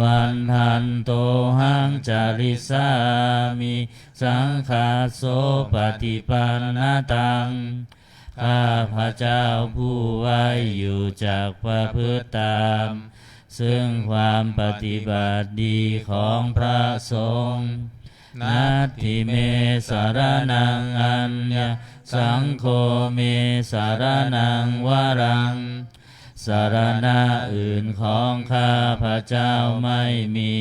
วันทันโตหังจาริสามิสังฆาโสปฏิปันนะตังข้าพระเจ้าผู้ไว้อยู่จากประพฤติตามซึ่งความปฏิบัติดีของพระสงฆ์นัตถิเมสารนังอัญญสังโฆเมสารนังวรังสารณะอื่นของข้าพระเจ้าไม่มี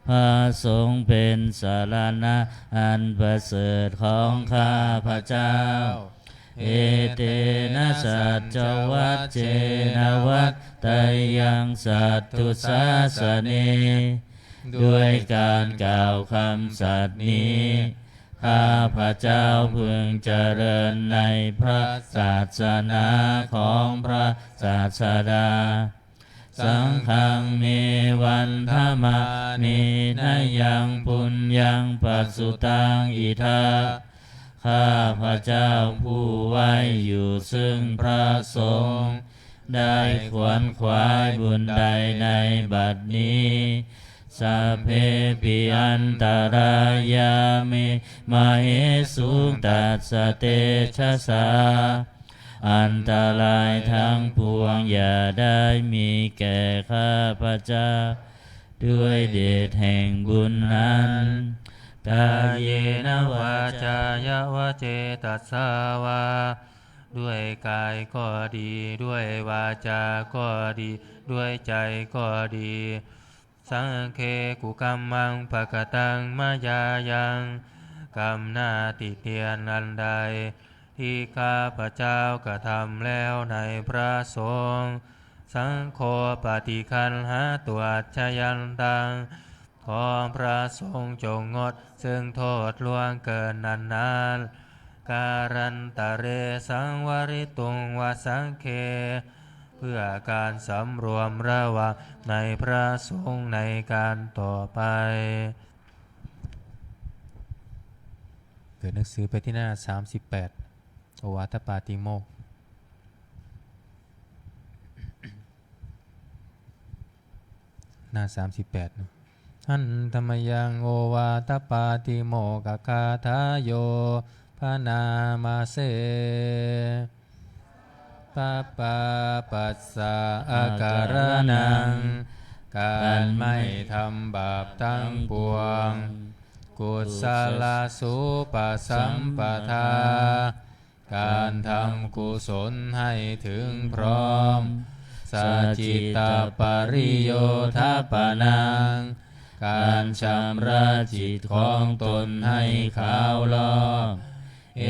พระสงฆ์เป็นสารณะอันประเสริฐของข้าพระเจ้าเอเตนะสัจจวัจเจนะวัตตยังสัตตุสาสเนด้วยการกล่าวคำสัตย์นี้ข้าพระเจ้าพึงเจริญในพระศาสนาของพระศาสดาสังฆังเมวันธรรมานินายังปุญญังปัสสุตังอิทาข้าพระเจ้าผู้ไว้อยู่ซึ่งพระสงฆ์ได้ขวนขวายบุญใดในบัดนี้สัพเพปิอันตรายามิมาเหสุตัสสะเตชะสาอันตรายทั้งปวงอย่าได้มีแก่ข้าพระเจ้าด้วยเดชแห่งบุญนั้นกายเยนะวาจายะวะเจตัสสาวาด้วยกายก็ดีด้วยวาจาก็ดีด้วยใจก็ดีสังเคกุกัมมังภคตังมายายังกรรมหน้าติเตียนอันใดที่ข้าพระเจ้ากระทำแล้วในพระสงฆ์สังโฆปฏิคันหาตัวชยันตังขอพระสงฆ์จงงดซึ่งโทษล่วงเกินนานๆการันตะเรสังวริตุงวสังเคเพื่อการสำรวมระวังในพระสงฆ์ในการต่อไปเกิดหนังสือไปที่หน้า38โอวาทปาติโมกข์หน้า38หันธรรมยังโอวาทปาติโมกขคาทาโยพนามาเสปะปะปัสสะอาการนังการไม่ทำบาปทั้งปวงกุศลสุปสัมปทาการทำกุศลให้ถึงพร้อมสัจจิตปริโยทปนังการชำระจิตของตนให้ขาวลอกเอ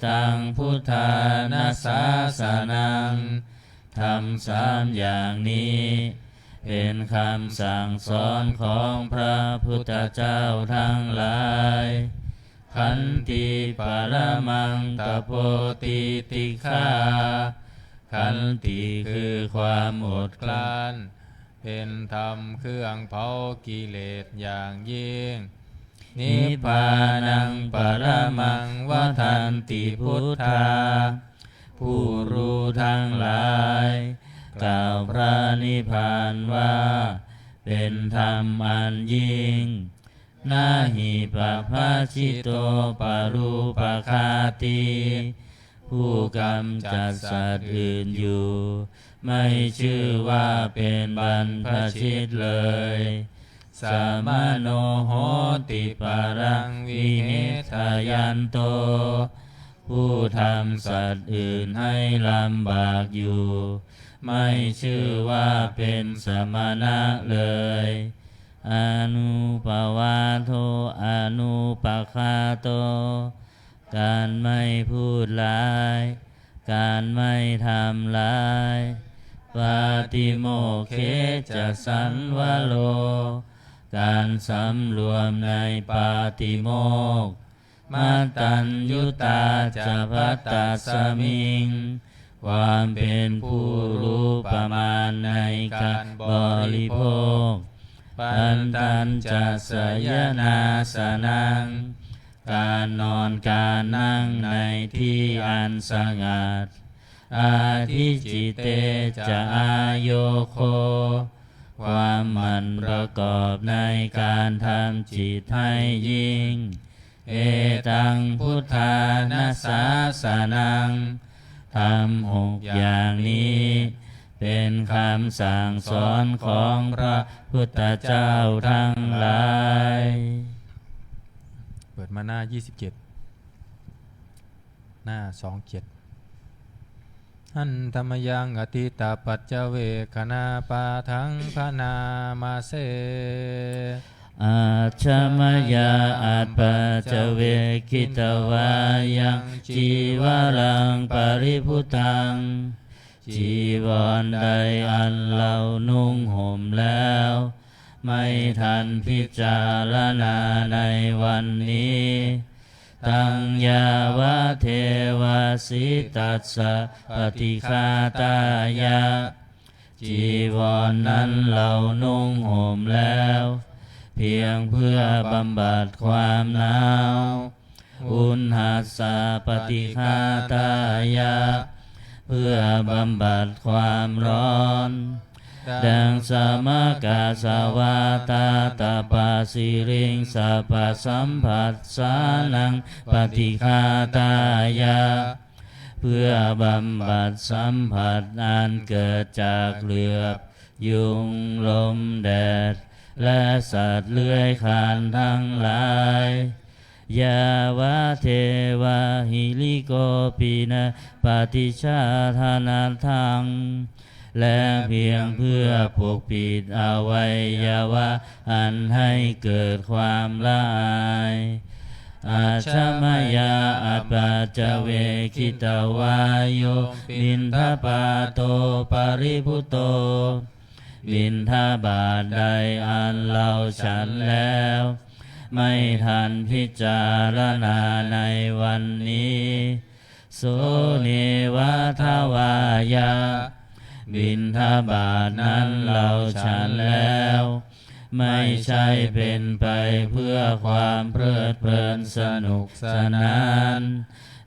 ตังพุทธานาสาสนังทำสามอย่างนี้เป็นคำสั่งสอนของพระพุทธเจ้าทั้งหลายขันติปรมังตโพติติฆาขันติคือความอดกลั้นเป็นธรรมเครื่องเผากิเลสอย่างยิ่งนิพพานังปรมังวทันติพุทธาผู้รู้ทั้งหลายกล่าวพระนิพพานว่าเป็นธรรมอันยิ่งนาหิปภาชิโตปรูปคาติผู้กำจัดสัตว์อื่นอยู่ไม่ชื่อว่าเป็นบรรพชิตเลยสามโนโหติปารังวิเหทายันโตผู้ทำสัตว์อื่นให้ลำบากอยู่ไม่ชื่อว่าเป็นสมณะเลยอนุปวาโทอนุปคาโตการไม่พูดร้ายการไม่ทำร้ายปาติโมกเขจะสันวโลการสำรวมในปาติโมกข์มัตตัญญุตาจะพัตตสมิงความเป็นผู้รู้ประมาณในการบริโภคปันตัญจะสยนาสนังการนอนการนั่งในที่อันสงัดอาทิจิเตจะอายโยโค ความหมั่นประกอบในการทำจิตให้ยิ่งเอตังพุทธานาสาสนังทำ6อย่างนี้เป็นคำสั่งสอนของพระพุทธเจ้าทั้งหลายเปิดมาหน้า27หน้า27หันธรรมยังอติตาปัจเจเวคณาปาทังพนามาเสอาชมยาอัปปะเจเวคิตวายังจีวรังปริพุตังจีวรใดอันเรานุ่งห่มแล้วไม่ทันพิจารณาในวันนี้ตังยาวะเทวาสิตัสสะปฏิฆาตายะจีวรนั้นเรานุ่งห่มแล้วเพียงเพื่อบำบัดความหนาวอุณหัสสะปฏิฆาตายะเพื่อบำบัดความร้อนดังสมกาสวาตาตาปาสิริงสัพพสัมผัสสานังปฏิฆาตายะเพื่อบำบัดสัมผัสอันเกิดจากเหลือบยุงลมแดดและสัตว์เลื้อยคลานทั้งหลายยาวะเทวะหิลิโกปินะปฏิชาธานาทังและเพียงเพื่อปกปิดอวัยวะอันให้เกิดความละอายอาชมยาอัปปะเจเวคิตวายโยบินทปาโตปริพุโตบิณฑบาตใดอันเราฉันแล้วไม่ทันพิจารณาในวันนี้โสเนวะทวายะบิณฑบาตนั้นเราฉันแล้วไม่ใช่เป็นไปเพื่อความเพลิดเพลินสนุกสนาน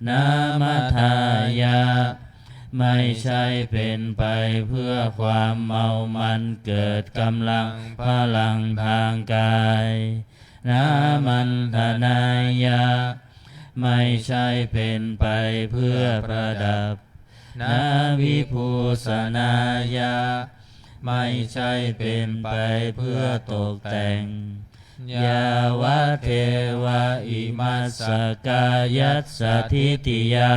นามัทธายะไม่ใช่เป็นไปเพื่อความเมามันเกิดกำลังพลังทางกายนามันธนายะไม่ใช่เป็นไปเพื่อประดับนาวิภูสนายะไม่ใช่เป็นไปเพื่อตกแต่งยาวะเทวะอิมัสสกายัสสทิติยา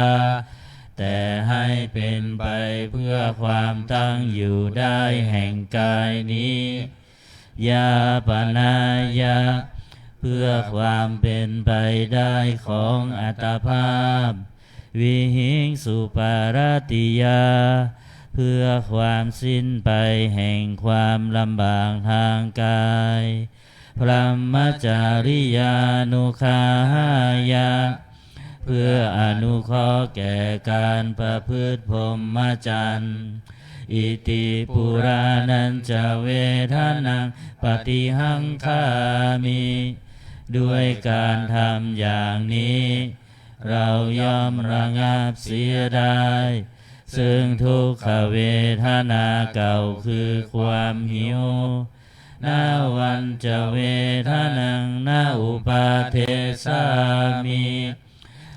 แต่ให้เป็นไปเพื่อความตั้งอยู่ได้แห่งกายนี้ยาปนายะเพื่อความเป็นไปได้ของอัตภาพวิหิงสุปารติยาเพื่อความสิ้นไปแห่งความลำบากทางกายพรหมจาริยานุคาหายะเพื่ออนุเคราะห์แก่การประพฤติพรหมจรรย์อิติปุรานัญจเวทนังปฏิหังคามิด้วยการทำอย่างนี้เราย่อมระงับเสียได้ซึ่งทุกขเวทนาเก่าคือความหิวนาวันจะเวทนังนาอุปาเทสามิ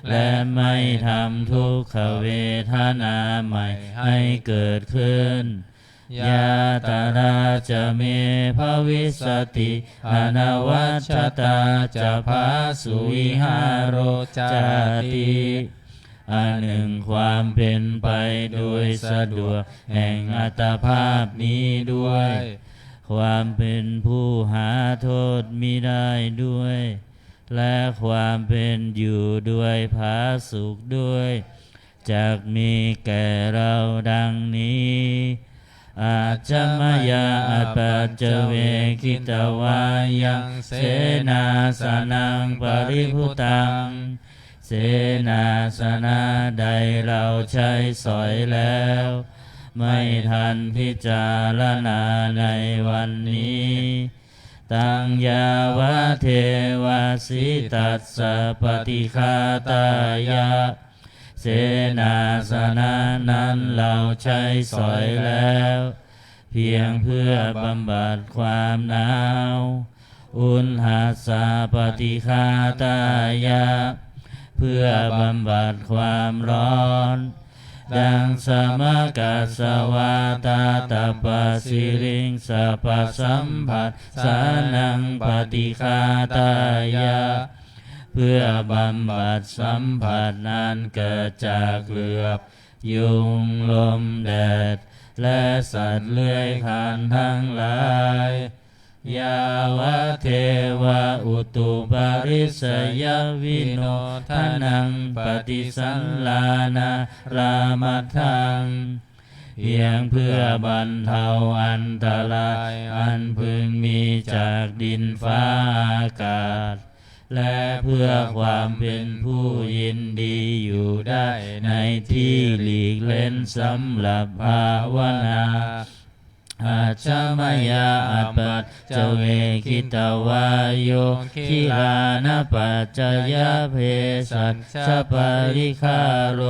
และไม่ทำทุกขเวทนาใหม่ให้เกิดขึ้นยาตาราจะเมภวิสติอนวัชตาจะภาสุวิหารโรจาติอันหนึ่งความเป็นไปโดยสะดวกแห่งอัตภาพนี้ด้วยความเป็นผู้หาโทษมิได้ด้วยและความเป็นอยู่ด้วยผาสุขด้วยจักมีแก่เราดังนี้อาจมยาอัปปัจเจเวคิตวายังเสนาสนังปริพุตังเสนาสนะใดเราใช้สอยแล้วไม่ทันพิจารณาในวันนี้ตังยาวะเทวาสิตัสสะปฏิฆาตายะเสนาสนะนั้นเราใช้สอยแล้ว พียงเพื่อบำบัดความหนาวอุณหัสสะปฏิฆาตายะเพื่อบำบัดความร้อนดังสมกัสสวาตาตปสิริงสัพพสัมผัสสานังปฏิฆาตายะเพื่อบำบัดสัมผัสนั้นเกิดจากเหลือบยุงลมแดดและสัตว์เลื้อยคลานทั้งหลายยาวะเทวะอุตุปาริสยวิโนทานังปฏิสัลลานารามัทธังเพียงเพื่อบรรเทาอันตรายอันพึงมีจากดินฟ้าอากาศและเพื่อความเป็นผู้ยินดีอยู่ได้ในที่หลีกเล้นสำหรับภาวนาอาชมยาอปัจจเวคิตวายโยคิลานปัจจยเพสัชปริคาโร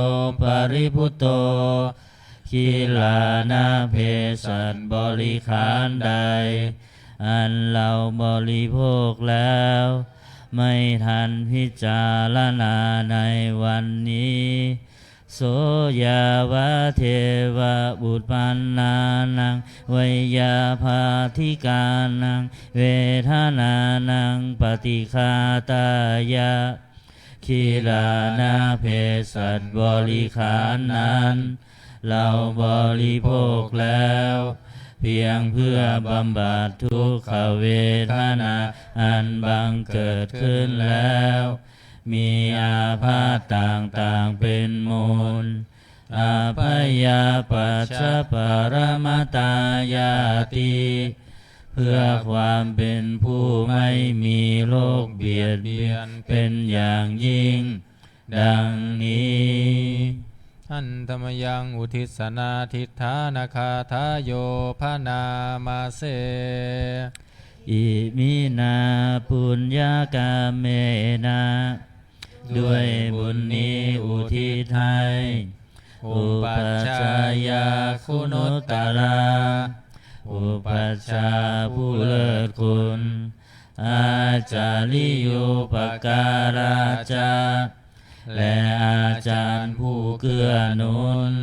ปริพุตโตคิลานาเพสัชบริขารใดอันเราบริโภคแล้วไม่ทันพิจารณาในวันนี้โสยาวะเทวะบุตรปันนานังวิยาภาธิกานังเวทนานังปฏิฆาตายะคีลานาเพสัชบริขารนั้นเราบริโภคแล้วเพียงเพื่อบำบัดทุกขเวทนาอันบังเกิดขึ้นแล้วมีอาพาธต่างๆเป็นมูลอาพยาปัชชปรมตายาติเพื่อความเป็นผู้ไม่มีโรคเบียดเบียนเป็นอย่างยิ่งดังนี้อันธรรมยังอุทิศนาทิฏฐานาคาทาโยพานามาเสอิมินาปุญญากาเมนะด้วยบุญนี้อุทิศให้อุปัชฌายาคุณุตตราอุปัชฌาย์ผู้เลิศคุณอาจาริโยปการาจาและอาจารย์ผู้เกื้อหนุน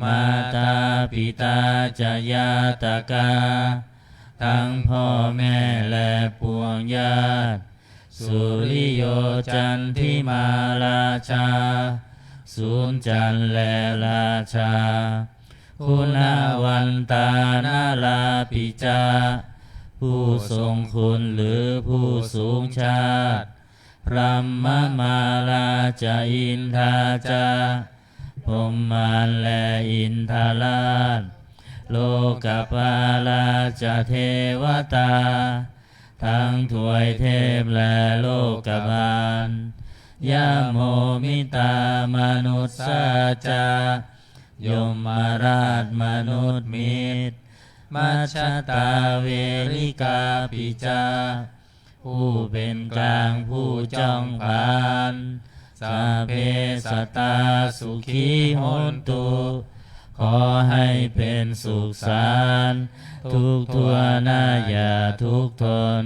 มาตาปิตาจายาตกาทั้งพ่อแม่และปวงญาติสุริโยจันทิมาราชาสุนจันและราชาคุณวันตานาลาปิจาผู้ทรงคุณหรือผู้สูงชาติพรหมมาลาจาอินทาจาพรหมานและอินทราชโลกปาลาจาเทวตาทั้งถวยเทพและโลกบาลยะโมมิตามนุษสาจายมราชมนุษย์มิตรมัชฌตาเวริกาปิจาผู้เป็นกลางผู้จ้องผานสัพเพสัตตาสุขีโหนตุขอให้เป็นสุขสันต์ทุกทั่วหน้าอย่าทุกทน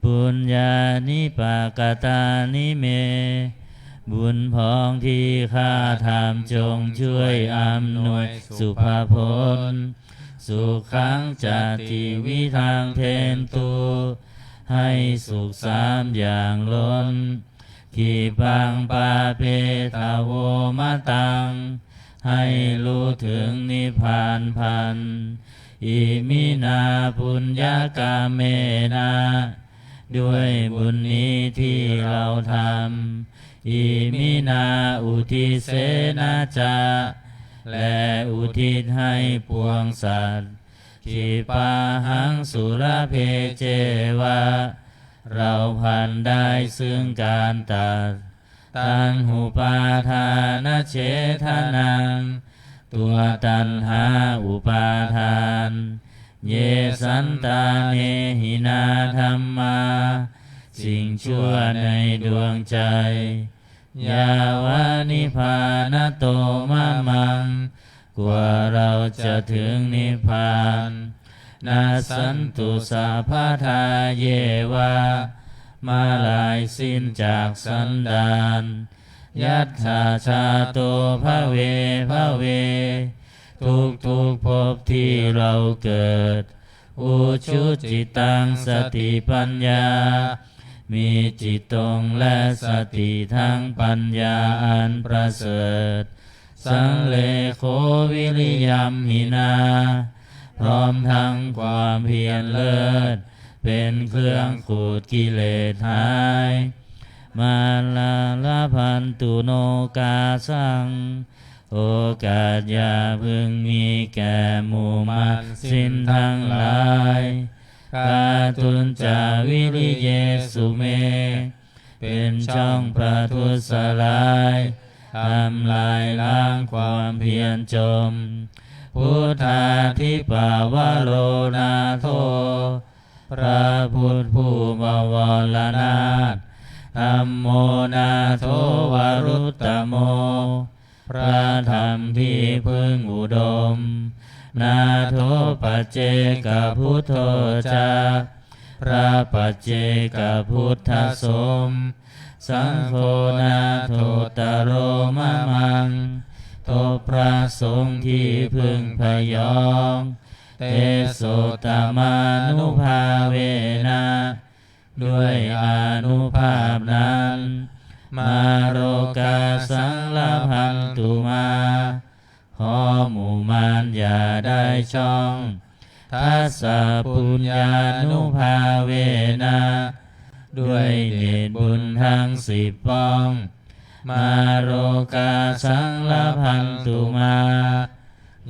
ปุญญานิปากตานิเมบุญพองที่ข้าทำจงช่วยอำนวยสุภาพลสุขังจัตติวิทังเทนตุให้สุขสามอย่างล้นขีปังปาเปตาโวมะตังให้รู้ถึงนิพพานพันอิมินาปุญญากาเมนะด้วยบุญนี้ที่เราทำอิมินาอุทิเสนาจาและอุทิศให้ปวงสัตว์ขีปาหังสุรเพเจวะเราพันได้ซึ่งการตัดตัณหุปาทานเฉทนังตัวตัณหาอุปาทานเยสันตาเนหินาธรรมาสิ่งชั่วในดวงใจยาวานิพานโตมะมัง กว่าเราจะถึงนิพพานนาสันตุสาพาทาเยวะมาลายสิ้นจากสันดานยัตถาชาโตภะเวภะเวทุกภพที่เราเกิดอุชุจิตังสติปัญญามีจิตตรงและสติทั้งปัญญาอันประเสริฐสังเลโควิริยัมหินาพร้อมทั้งความเพียรเลิศเป็นเครื่องขูดกิเลสหายมาลาลาพันตุโนกาสังโอกาสอย่าพึงมีแก่หมู่มารสิ้นทั้งหลายกาตุนจาวิริเยสุเมเป็นช่องประทุษร้ายทำลายล้างความเพียรจมพุทธาธิปาวโลนาโทพระพุทธผู้บวรนาถธัมโมนาโทวรุตตโมพระธรรมที่พึ่งอุดมนาโทปัจเจกพุทโธจาพระปัจเจกพุทธสมสังโฆนาโทตโรมะมังโทพระสงฆ์ที่พึ่งพยองเตโสตมานุภาเวนะด้วยอานุภาพนั้นมาโรกาสังลพันตุมาขอหมู่มารอย่าได้ช่องทัสสะปุญญานุภาเวนะด้วยเดชบุญทั้ง10ป้องมาโรกาสังลพันตุมา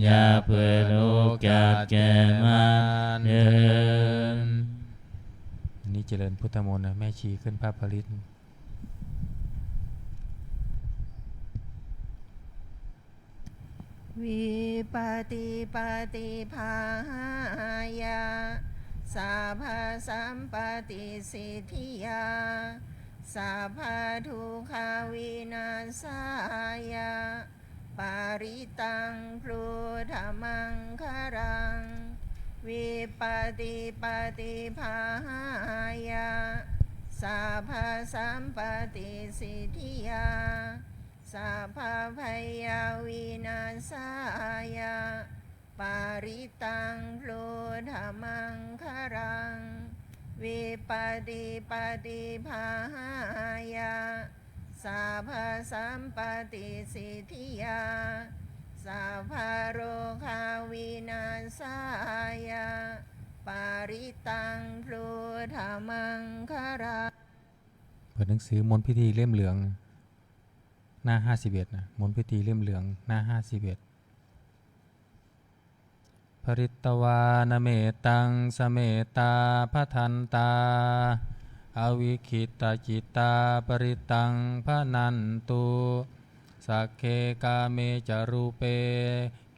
อย่าเปิดโอกาสแก่มารเดินนี่เจริญพุทธมนต์นะแม่ชีขึ้นพระผลิตวิปติปฏิภาหายาสัพพสัมปติสิทธิยาสัพพทุกขวินาศายาปาริตังพลูธรรมังคารังวิปติปฏิภาหายาสัพพสัมปติสิทธิยาสัพพพยาวินาศายาปาริตังพลูธรรมังคารังวิปติปฏิภาหายาสัพพสัมปติสิทธิยาสัพพโรคาวินาศายาปาริตังพลูธรรมังคารังเปิดหนังสือมนต์พิธีเล่มเหลืองหน้า51นะมนต์พิธีเล่มเหลืองหน้า51ภริตวานเมตังสเมตาพทันตาอวิคิตาจิตาปริตังพนันตุสักเคกาเมจารูเป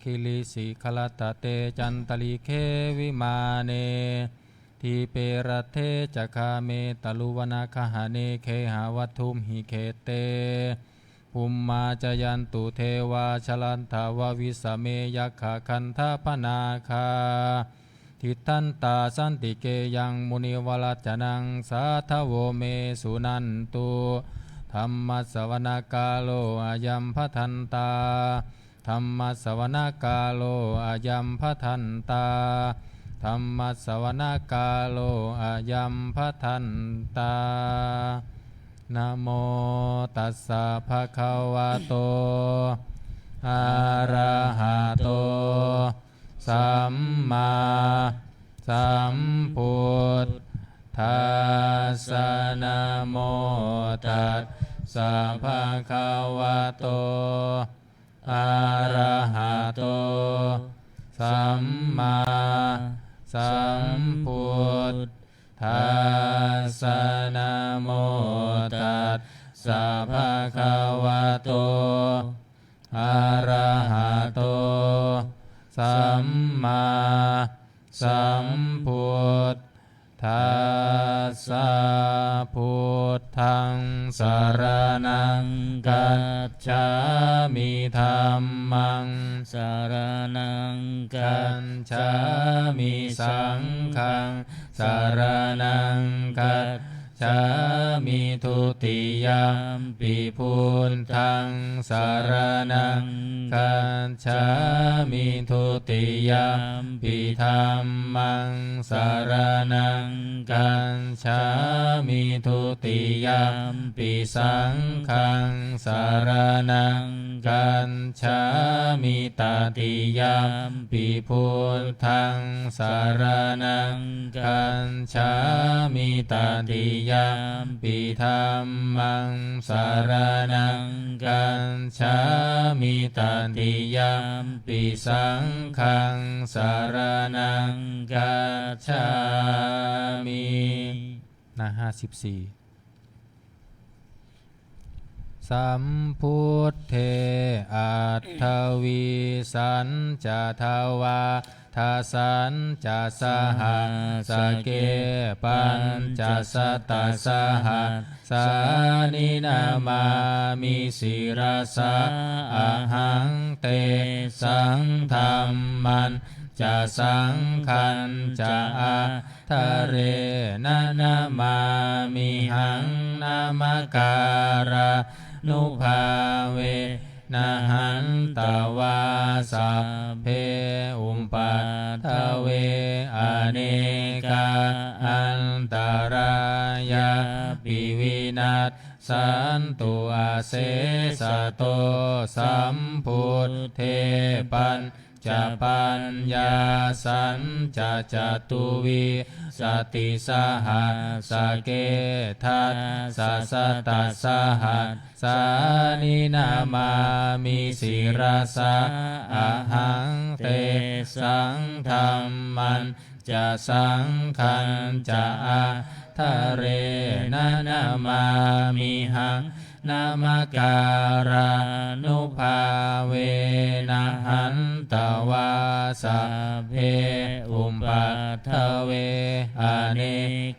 คิลิสิขลตเตจันตลิเควิมาเนทีเปรเทจคาเมตลุวนาคหาเนเคหาวัตถุมหิเคเตภูมมาจยันตุเทวาชลันทาววิสเมยัคขะคันธปนาคาทิทันตาสันติเกยังมุนิวรัจนังสาทโวเมสุนันตุธรรมสวนาคาโลอายัมพทันตาธรรมสวนาคาโลอายัมพทันตาธรรมสวนาคาโลอายัมพทันตานะโมตัสสะภะคะวะโตอะระหะโตสัมมาสัมพุทธัสสะนะโมตัสสะภะคะวะโตอะระหะโตสัมมาสัมพุทธัสสะนะโมตัสสะภะคะวะโตอะระหะโตสัมมาสัมพุท ธัสสะพุทธังสรณังกัจฉามิธัมมังสรณังกั กั จ จฉามิสังฆังสรณังกัจฉามิทุติยมปิพุทธังสรณังกัจฉามิทุติยมปิธัมมังสรณังกัจฉามิทุติยมปิสังฆังสรณังกัจฉามิตติยมปิพุทธังสรณังกัจฉามิตติยมปิธัมมังสรณังกัจฉามิตติยมปิสังฆังสรณังกัจฉามิหน้า54สัมพุทเทอัตถวิสัญจทวาทาสัญจสหัสเกปัญจสตัสสหัสสานินามามิสิรสะอะหังเตสังธรรมันจะสังขันจะอะทะเรนะนามามิหังนามการะนุภาเวนะหันตวาสัพเพอุปปัฏฐเวอเนกาอันตรายาปิวินัสสันตุอาเสสะโตสัมพุทเทปัญจะปัญญาสัญจะจตุวิสติสหัสสเกทัสสะสะตัสสหัสสานินามามิสิรสะอะหังเตสังธรรมันจะสังขันจะอะทะเรนะนามามิหังนามการานุภาเวนะหันตวาสัพเพอุปปัฏฐเวอเน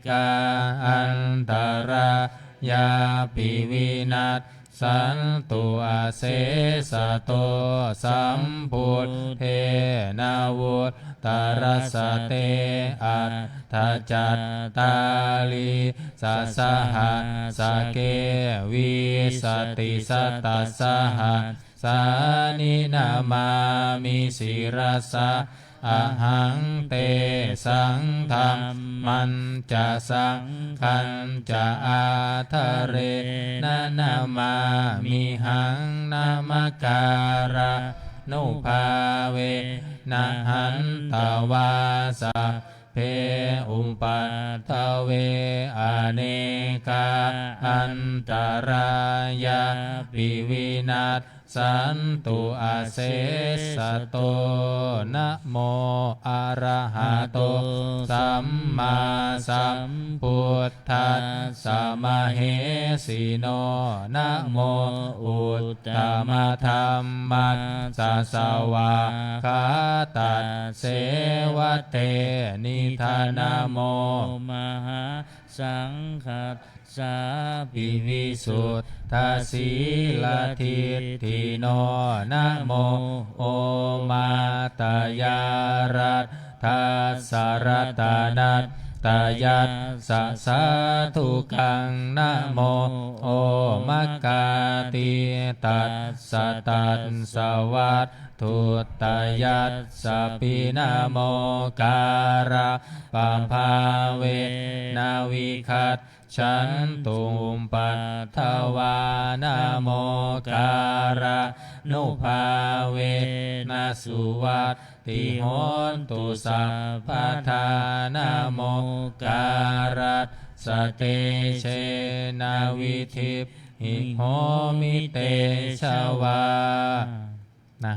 กาอันตรายาปิวินัสสันตุอาเสสะโตสัมพุทเทนาวุตตรสเตอัตถจัตตาลิสัสสหัสสเกวิสติสัตตัสสหัสสานินามามิสิรสะอะหังเตสังธรรมันจะสังขันจะอาทะเรนะนามามิหังนามการะนุภาเวนะหันตวาสัพเพอุปปัฏฐเวอเนกาอันตรายาปิวินัสสันตุอาเสสะโตนะโมอะระหะโตสัมมาสัมพุทธัสสะมะเหสิโนนะโมอุตตมะธัมมัสสะสวะคาตัสเสวะเตนิธานะโมมหาสังฆัสสะปิวิสุทธาสีลทิฏฐิโนนะโมโอมาตยารัตทัสสะรัตนัตตยัสสะสาธุกังนะโมโอมัคคาติตัสสะตัสสะวัตถุตยัสสะปินะโมการะปะภาเวนาวิคัตฉันตุมปัฏฐวานะโมการะนุภาเวนะสุวัตติโหนตุสัพพทานะโมการะสเตเชนาวิทิปหิโหมิเตชวาหน้า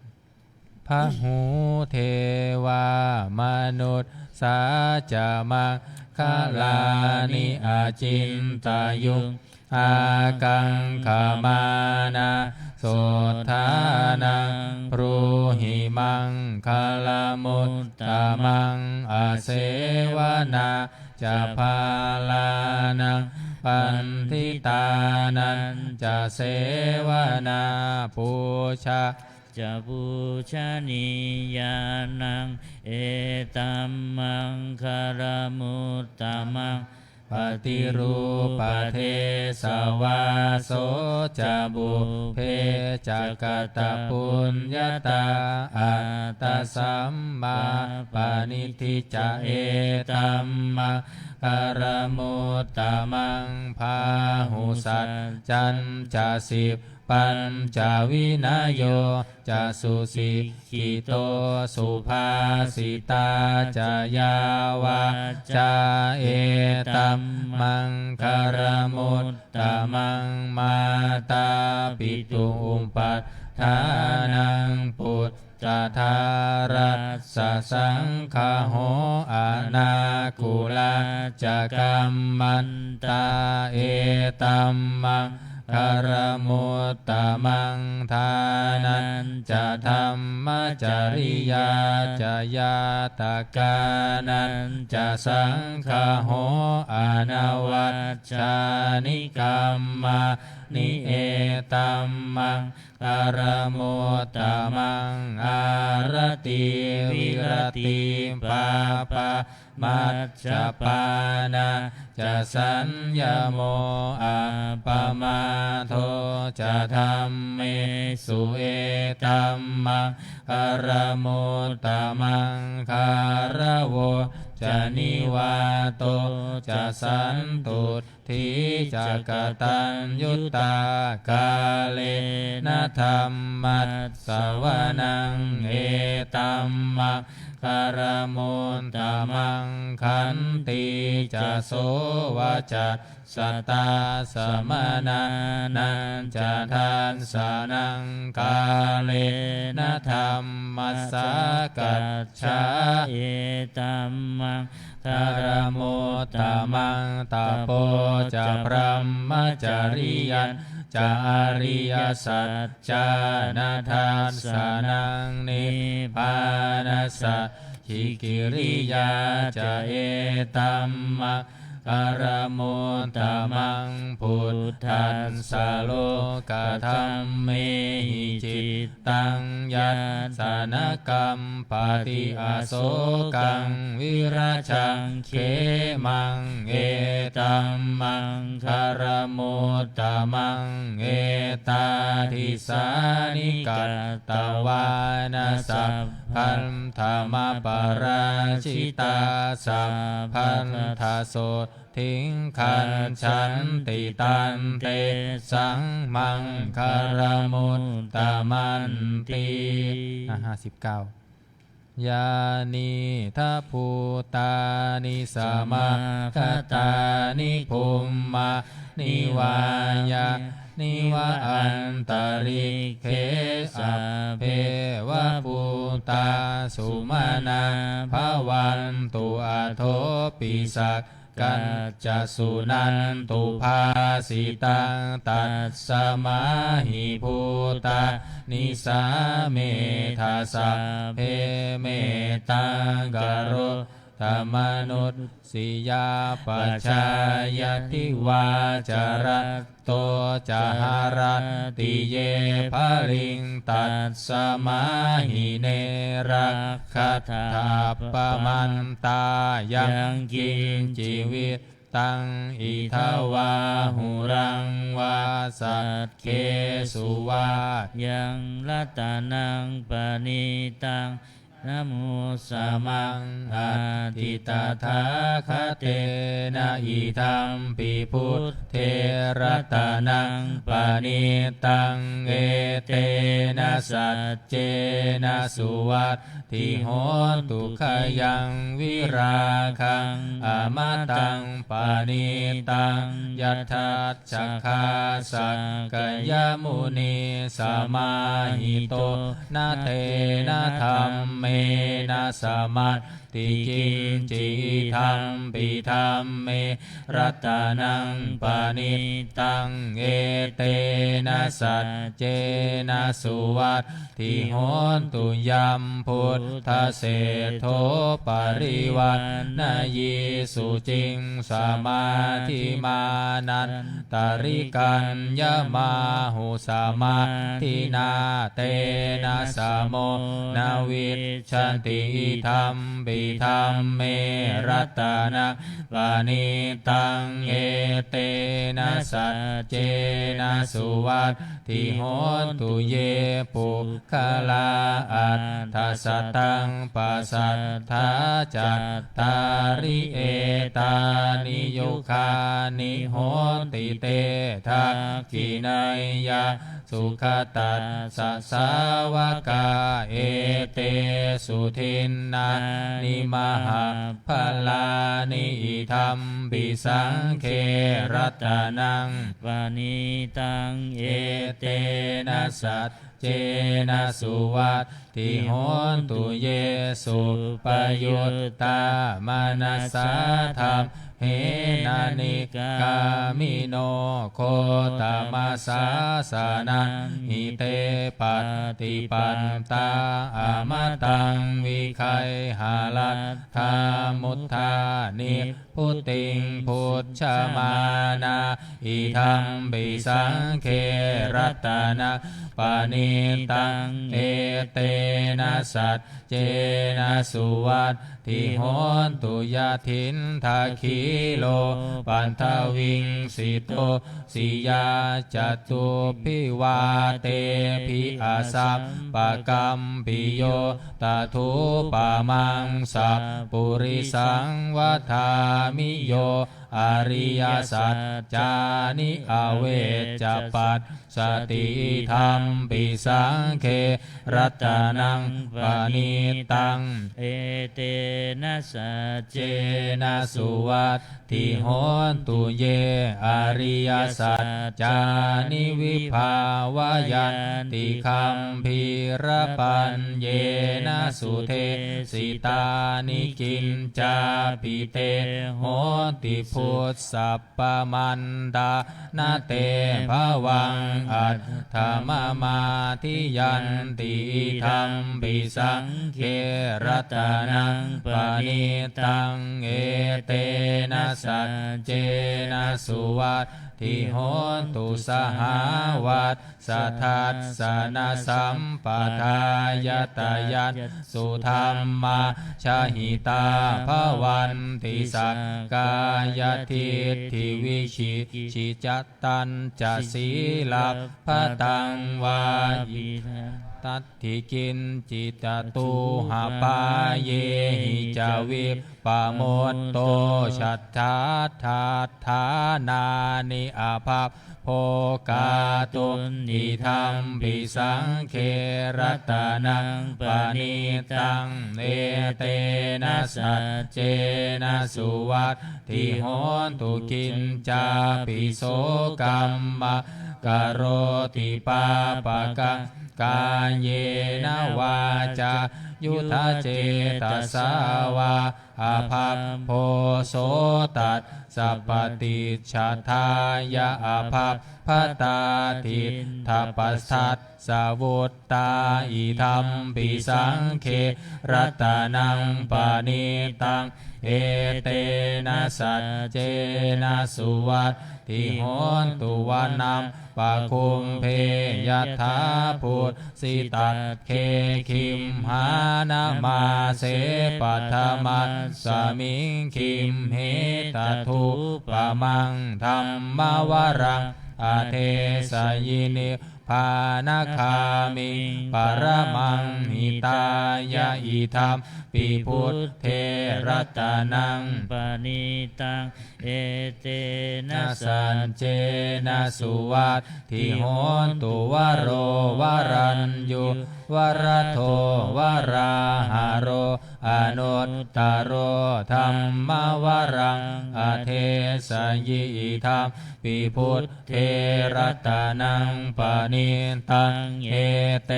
57พระหูเทวามนุษย์สาจามังคลานิอาจินตายุ อากังขามานาโสธานังปรูหิมังคาลมุตตะมังอาเสวนาจะพาลานังปันทิตานันจะเสวนาปูชาจะบูชนียานังเอตัมมังคารมุตตะมังปฏิรูปเทสวาโสจะบุเพจักตปุญญาตาอัตตสัมมาปณิทิจะเอตัมมังคารมุตตะมังพาหุสัจจันจะสิบปัญจวินโยจะสุสิกิโตสุภาสิตาจะยาวาจาเอตัมมังคารมุตตะมังมาตาปิตุอุปัฏฐานังปุตตะทารัสสะสังฆโหอานาคุลาจะกัมมันตาเอตัมมังคารมุตตะมังทานันจะธรรมจริยาจะยาตกานันจะสังฆโหอานาวัจจานิกัมมานิเอตัมมังคารมุตตะมังอารติวิรติปาปะมัจจปานาจะสัญญโมอัปปมาโทจะธัมเมสุเอตัมมังคารมุตตะมังคารโวจะนิวาโตจะสันตุทิจักตัญยุตตากาเลนะธัมมัสสวนังเอตัมมังคารมุตตะมังขันติจะโสวะจัสสตาสมนานันจะทานสานังกาเลนะธัมมัสสะกัจฉาเอตัมมังคารมุตตะมังตาโปจะพรหมจริยันจะอริยสัจจานาทานสานังนิพพานัสสะหิกิริยาจะเอตัมมังคารมุตตะมังพุทธัสสะโลกธัมเมหิจิตตังยัสสนกัมปฏิอโศกังวิราชังเขมังเอตัมมังคารมุตตะมังเอตาทิสานิกัตตวานาสัพพันธรรมปราชิตาสัพพันธโสทิงขันฉันติตันเตสังมังคารมุตตะมันติ59ยานิทัพพุตานิสมาคตานิภูมมานิวายานิวะอันตริเคสัพเพวะปุตตาสุมานาภวันตุอะโทปิสักกัจจสุนันตุภาสิตังตัสสมาหิภูตานิสาเมธาสัพเพเมตังกโรธรรมนุษสิยาปัจจายติวาจารัตโตจหารติเยภริงตัสสมาหิเนรักขถาปมันตายังกินชีวิตตังอิทาวาหุรังวาสัตเคสุวายังรัตนังปณิตังนะโมสามังอาทิตถาคเตนะอิธัมปิพุทเทระตานังปณิตังเอเตนะสัจเจนะสุวัตถิโหตุขยังวิราคังอมตังปณิตังยัตถัสสะคาสักกยมุนีสมาหิโตนะเทนะธัมเมนะสมัตติ ติกินจิธัมปิธัมเมรัตนังปณิตังเอเตนะสัจเจนะสุวัตถิโหนตุยัมพุทธเศธโธปริวันนายิสุจิงสมาธิมานันตริกัญญมาหุสมาทินาเตนะสะโมนาวิชชันติธัมปิธัมเมรัตนะปณิตังเอเตนะสัจเจนะสุวัตถิโหนตุเยปุคลาอัตถสัตตังปัสสัทธาจัตตาริเอตานิยุคานิโหติเตทักขินายะสุขตัสสะสาวกาเอเตสุทินนานิมหาภลานิธัมปิสังเขรัตนังปณิตังเอเตนะสัจเจนะสุวัตถิโหนตุเยสุปยุตตามนัสสะธรรมเหนานิกามิโนโคตมัสสะสานังหิเตปฏิปันตาอมตังวิคัยหาลัตถามุทธานิพุติงพุทธมานาอิธัมปิสังเขรัตนะปณิตังเอเตนะสัจเจนะสุวัตถิโหนตุยะถินทาคิโลปันทวิงสิโตสิยาจตุพิวาเตภิอาสัพปะกัมปิโยตถุปะมังสัพปุริสังวัฏามิโยอริยสัจจานิอเวจจปัสสติธัมปิสังเขรัตนังปณิตังเอเตนะสัจเจนะสุวัตถิโหนตุเยอริยสัจจานิวิภาวยันติคัมภีรปัญเยนะสุเทสิตานิกินจาปิเตโหติพุทธสัพพมันดานาเตภวังอัตถมมาทิยันติธัมปิสังเขรัตนังปณิตังเอเตนะสัจเจนะสุวัตถิโหนตุสหาวัตสัทธัสสะนะสัมปทายตยัสสุธรรมาชหิตาภวันติสักกายทิฏฐิวิชิชิจัตตัญจะสีลัพพตังวายิตัตถิกินจิตตุหาปาเยหิจาวิปปโมตโตชัตถาธานานิอาภัพโภกาตุนิธัมปิสังเขรัตนังปณิตังเอเตนะสัจเจนะสุวัตถิโหนตุกินจาปิโสกัมมะกโรติปาปะกังกายเยนะวาจายุทธเจตสาวาอาภัพโพโสตัสสัพปติชาทายะอาภัพพตาทิทัปปัสสัตสาวุตตาอิธัมปิสังเขรัตนังปณิตังเอเตนะสัจเจนะสุวัตถิโหนตุวันนัมปะคุมเพยัตถาพุทสิตัตเคคิมหานามาเสปัทมัสสมิงคิมเหตทุปะมังธัมมวรังอาเทสยินิภานาคามิปรมังหิตายะอิธัมปิพุทเทรัตนังปณิตังเอเตนะสัจเจนะสุวัตถิโหนตุวโรวรัญญูวรโทวราหาโรอ อนุตตโรธัมมวรังอเทสยิธรรมปิพุทเทรัตนังปณิตังเอเต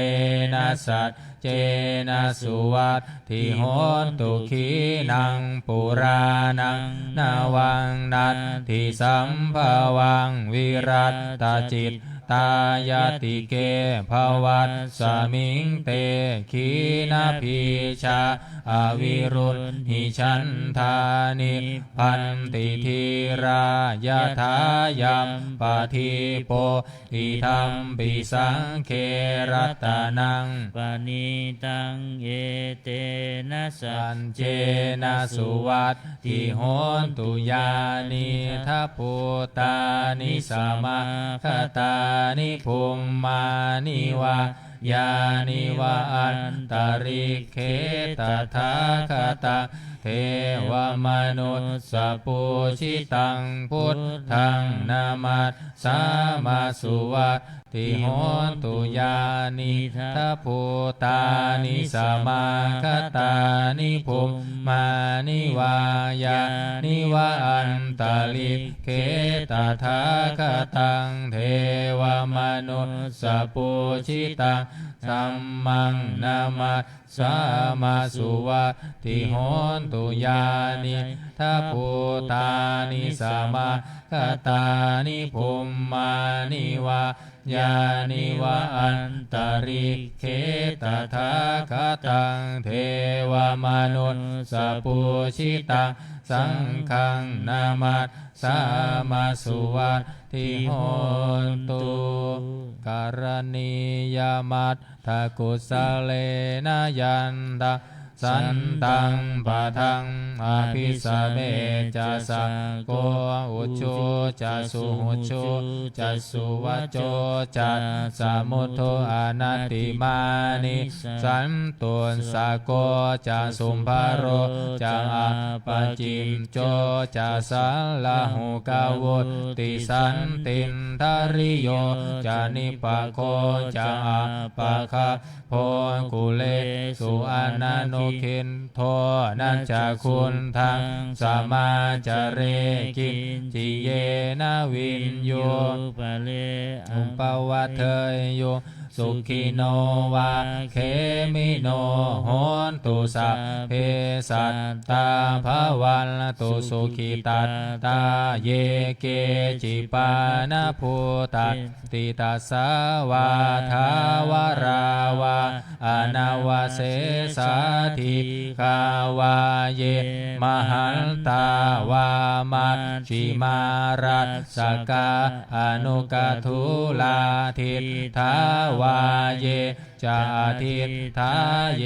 นะสัจเจนะสุวัตถิโหนตุขีนังปุรานังนาวังนัตถิสัมภวังวิรัตตจิตตายติเกภวัตสมิงเตขีนาพีชาอวิรุณหิชันธานิพันติธีรายะถายัมปะทิโปอิธัมปิสังเครัตนังปณิตังเอเตนะสัจเจนะสุวัตถิโหนตุยานิทัพพุตานิสมาคตานิภูมมานิวายานิวะอันตริเคตถาคตาเทวมนุสสปุชิตังพุทธังนามัสสามาสุวัตถิโหนตุยานิทัพพุตานิสมาคตานิภูมมานิวายานิวะอันตริเคตถาคตังเทวมนุสสปุชิตังสัมมังนามัสสามาสุวัตถิโหนตุยานิทัพพุตานิสมาคตานิภูมมานิวายานิวะอันตริเคตถาคตังเทวมนุสสปุชิตังสังฆังนามัสสามาสุวัตถิโหนตุการณียมัตถกุสเลนะยันตะสันตังปะทังอภิสเมจะสักโกอุชุจะสุหุชุจะสุวัจโจจะสมุทโธอนัตติมานิสันตุนสะโกจะสุมภโรจะอาปจิมโจจะสัลลหุกาวุติสันตินทริโยจะนิปะโคจะอาปะคะโพกุเลสุอนันโนคินโทนัจจคุณทังสมาจเรกินจิเยนะวินโยปะเลอุปวัตเทยโยสุขิโนวาเคมิโนโหนตุสัพเพสัตตาภวันตุสุขิตัตตาเยเกจิปานะภูตัติตัสสาวาทาวราวาอนาวาเสสาธิคาวาเยมหันตาวามัชชิมารัสสกาอนุกทุลาทิทาวาเยจาทิทาเย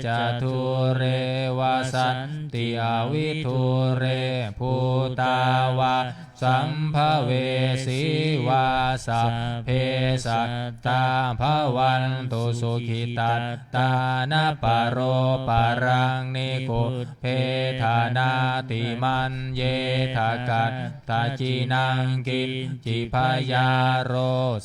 จาทุเรวาสันติอวิทุเรภูตาวาสัมภเวสีวาสัพเพสัตตาภวันตุสุขิตัตตานะปโรปารังนิกุเพธานาติมันเยทากัตตาจินังกินจิพยาโร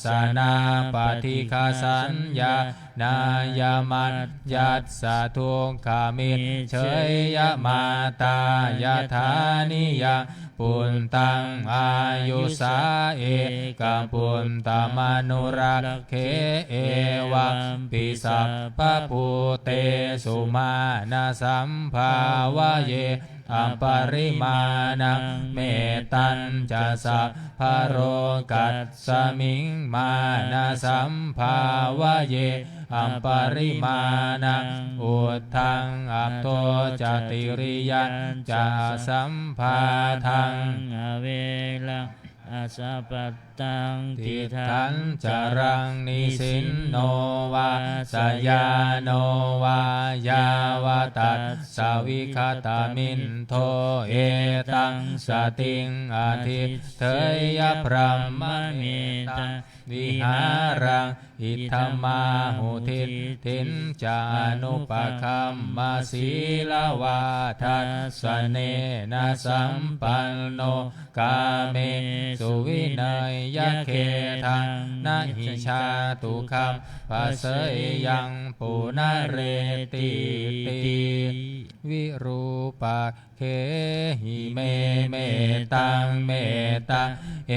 สนาปฏิฆาสัญญานายมัจยัสสะทุกขามิเฉยยมาตายาธานิยาปุณตังอายุสาเอกปุณตมนุรักเขเอวะปิสัพพะภูเตสุมาณสัมภาวะเยอปริมาณังเมตัญจะสัพพะโรกัสสมิงมาณสัมภาวะเยอัปปริมาณังอุทธังอัปโตจติริยัญจะสัมภาทังอเวลังอาสาปัตตังทิทันจารังนิสินโนวาสยาโนวายาวตัสสวิคตามินโทเอตังสติงอาทิเทยพรหมเมตาวิหารังอิทธมาหุทิทินจานุปคัมมาศีลวาทัสสเนนะสัมปันโนกาเมส สุวินัยยะเขทังนะหิชาตุคัมภะเสยยังปุนะเรติติวิรูปะเขหิเมเมตังเมตังเอ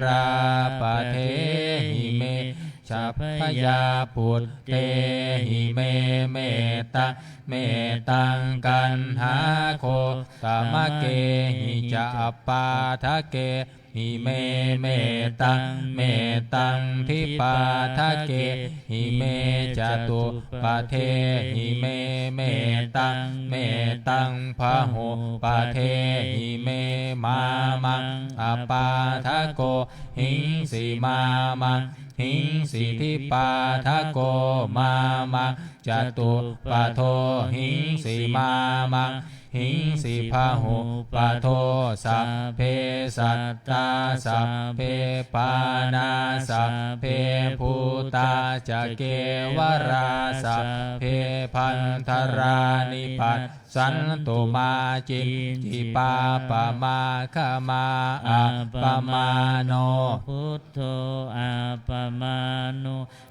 ราปะเทหิเมชัพพยาปุตเตหิเมเมตังเมตังกันหาโคตมะเกหิจะปาทะเกหิเมเมตังเมตังทิปาทะเกหิเมจตุปะเทหิเมเมตังเมตังพะโหปะเทหิเมมามังอปาทะโกหิงสีมามังหิงสีทิปาทะโกมามังจตุปะโทหิงสีมามังหิงสีพาหุปะโทสัพเพสัตตาสัพเพปานาสัพเพภูตาจะเกวราสัพเพพันธรานิปัสสันตุมาจิจิปาปะมาคมาอะปะมาโนพุทโธอาปมาโน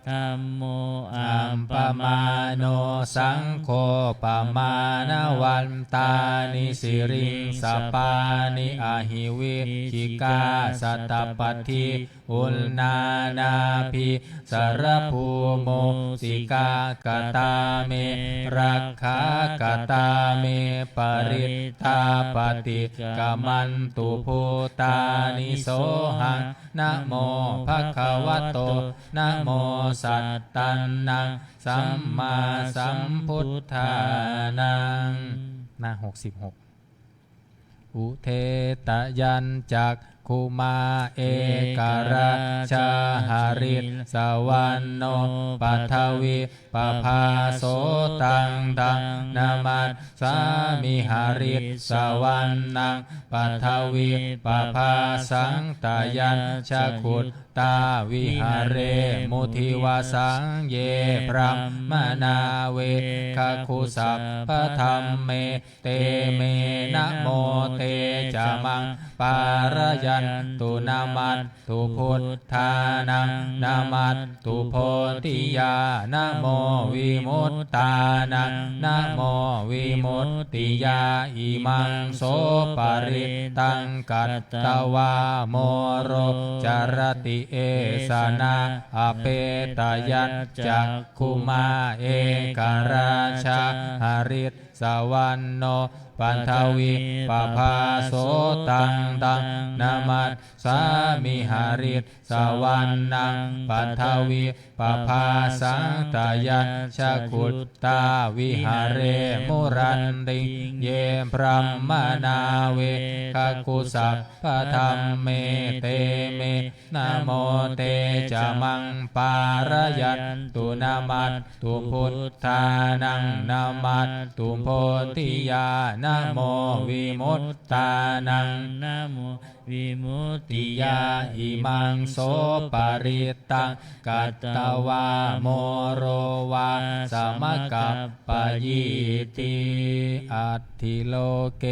ธัมโมอาปปะมาโนสังโฆปะมาณวันตานิสิริงสปานิอาหิวิจิกาสัตตปัฏฐิอุลนานาภิสารภูโมสิกากตาเมรักขากตาเมปริตาปฏิกามันตุภูตานิโสหังนะโมภะคะวะโตนะโมสัตตันนังสัมมาสัมพุทธานังหน้า66อุเทตยัญจักขุมาเอกราชาหาริสวรรณโนปัทวิปภาโสตังตังนามัสสามิหาริสวรรณังปัทวิปภาสังตายัญชะขุตตาวิหาเรมุทิวาสังเยพรหมนาเวคคุสัพพธรรมเมเตเมนะโมเตจามังปารยันตุนามัตตุพุทธานังนามัตตุโพธิยานะโมวิมุตตานังนะโมวิมุตติยาอิมังโสปาริตังกัตตวาโมโรจารติเอสนาอเปตยัญจักขุมาเอกราชาหาริสวรรณโนปันทวิปภาโสตังตังนามัสสามิหาริสวรรณังปันทวิปภาสังตายัญชะขุตตาวิหาเรมุรันติเยพรหมนาเวคคุสัพพธรรมเมเตเมนะโมเตจามังปารยันตุนามัตตุพุทธานังนามัตตุโพธิยานะโมวิมุตตานังนะโมวิมุตติยาอิมังโสปาริตังกัตตวาโมโรวาสมกัปปะยิติอัตถิโลเก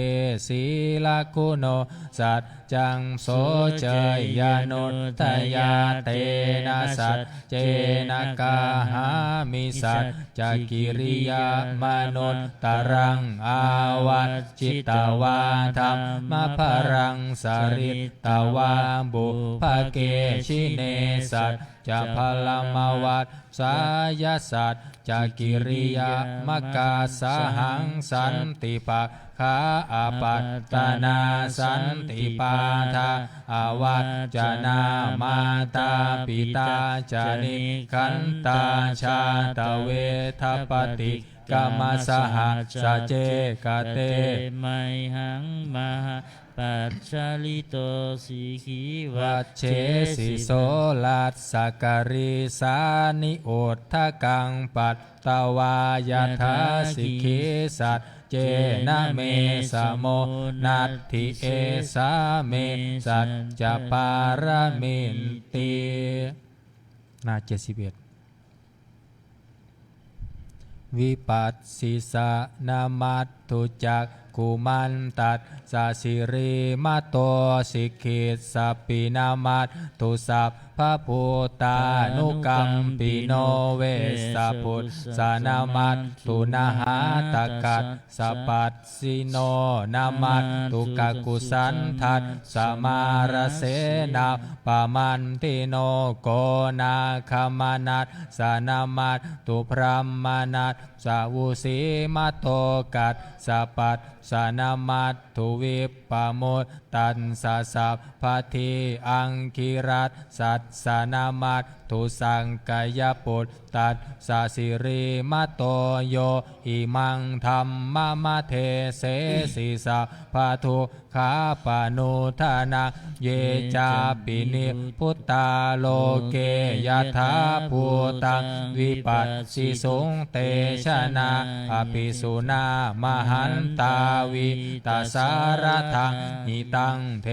ศีลกุโนสัจจังโสเจยานุตตยาเตนะสัจเจนะกาหามิสัจจกิริยามนุตตรังอาวัจจิตวาธัมมภรังสริตตวาบุภเกชิเนสัจจะพลมวัตสายสัจจากกิริยามกาสหังสันติปัฏฐาอาปัตตนาสันติปาทาอาวัจจนามาตาปิตาจานิขันตาชาตเวทปติกามสหัสเจกเตไมหังมหาปัจจลิโตสิขิวัจเชสิโสลัสสการิสานิโอทธกังปัตตวายทาสิกขิสัจเจนะเมสโมนัตถิเอสาเมสัจจปารมินตินา71วิปัสสิสะนามัตถุจัก กุมันตัดสะสิริมาโตสิกขิตสัพปินามัตตุสัพพะพุทธานุกัมปิโนเวสะพุทธานามัตตุนาหาตกัสสะปัสสิโนนามัตตุกกุสันทัสสมาระเสนาปามันติโนโกนาคามนัสสานามัตตุพรหมนัสสาวุสีมาโตกัสสะปัสสานามัตตุวิปปโมตตันสะสัพพทิอังคิรัตสัตสานามัตตุสังกายปุตตัสสะสิริมาโตโยอิมังธัมมะมะเทเสสิสัพพทุกขาปานุทานาเยจาปินิพุตตาโลเกยถาภูตังวิปัสสิสุงเตชะนาอภิสุนามหันตาวิตาสารทังหิตังเท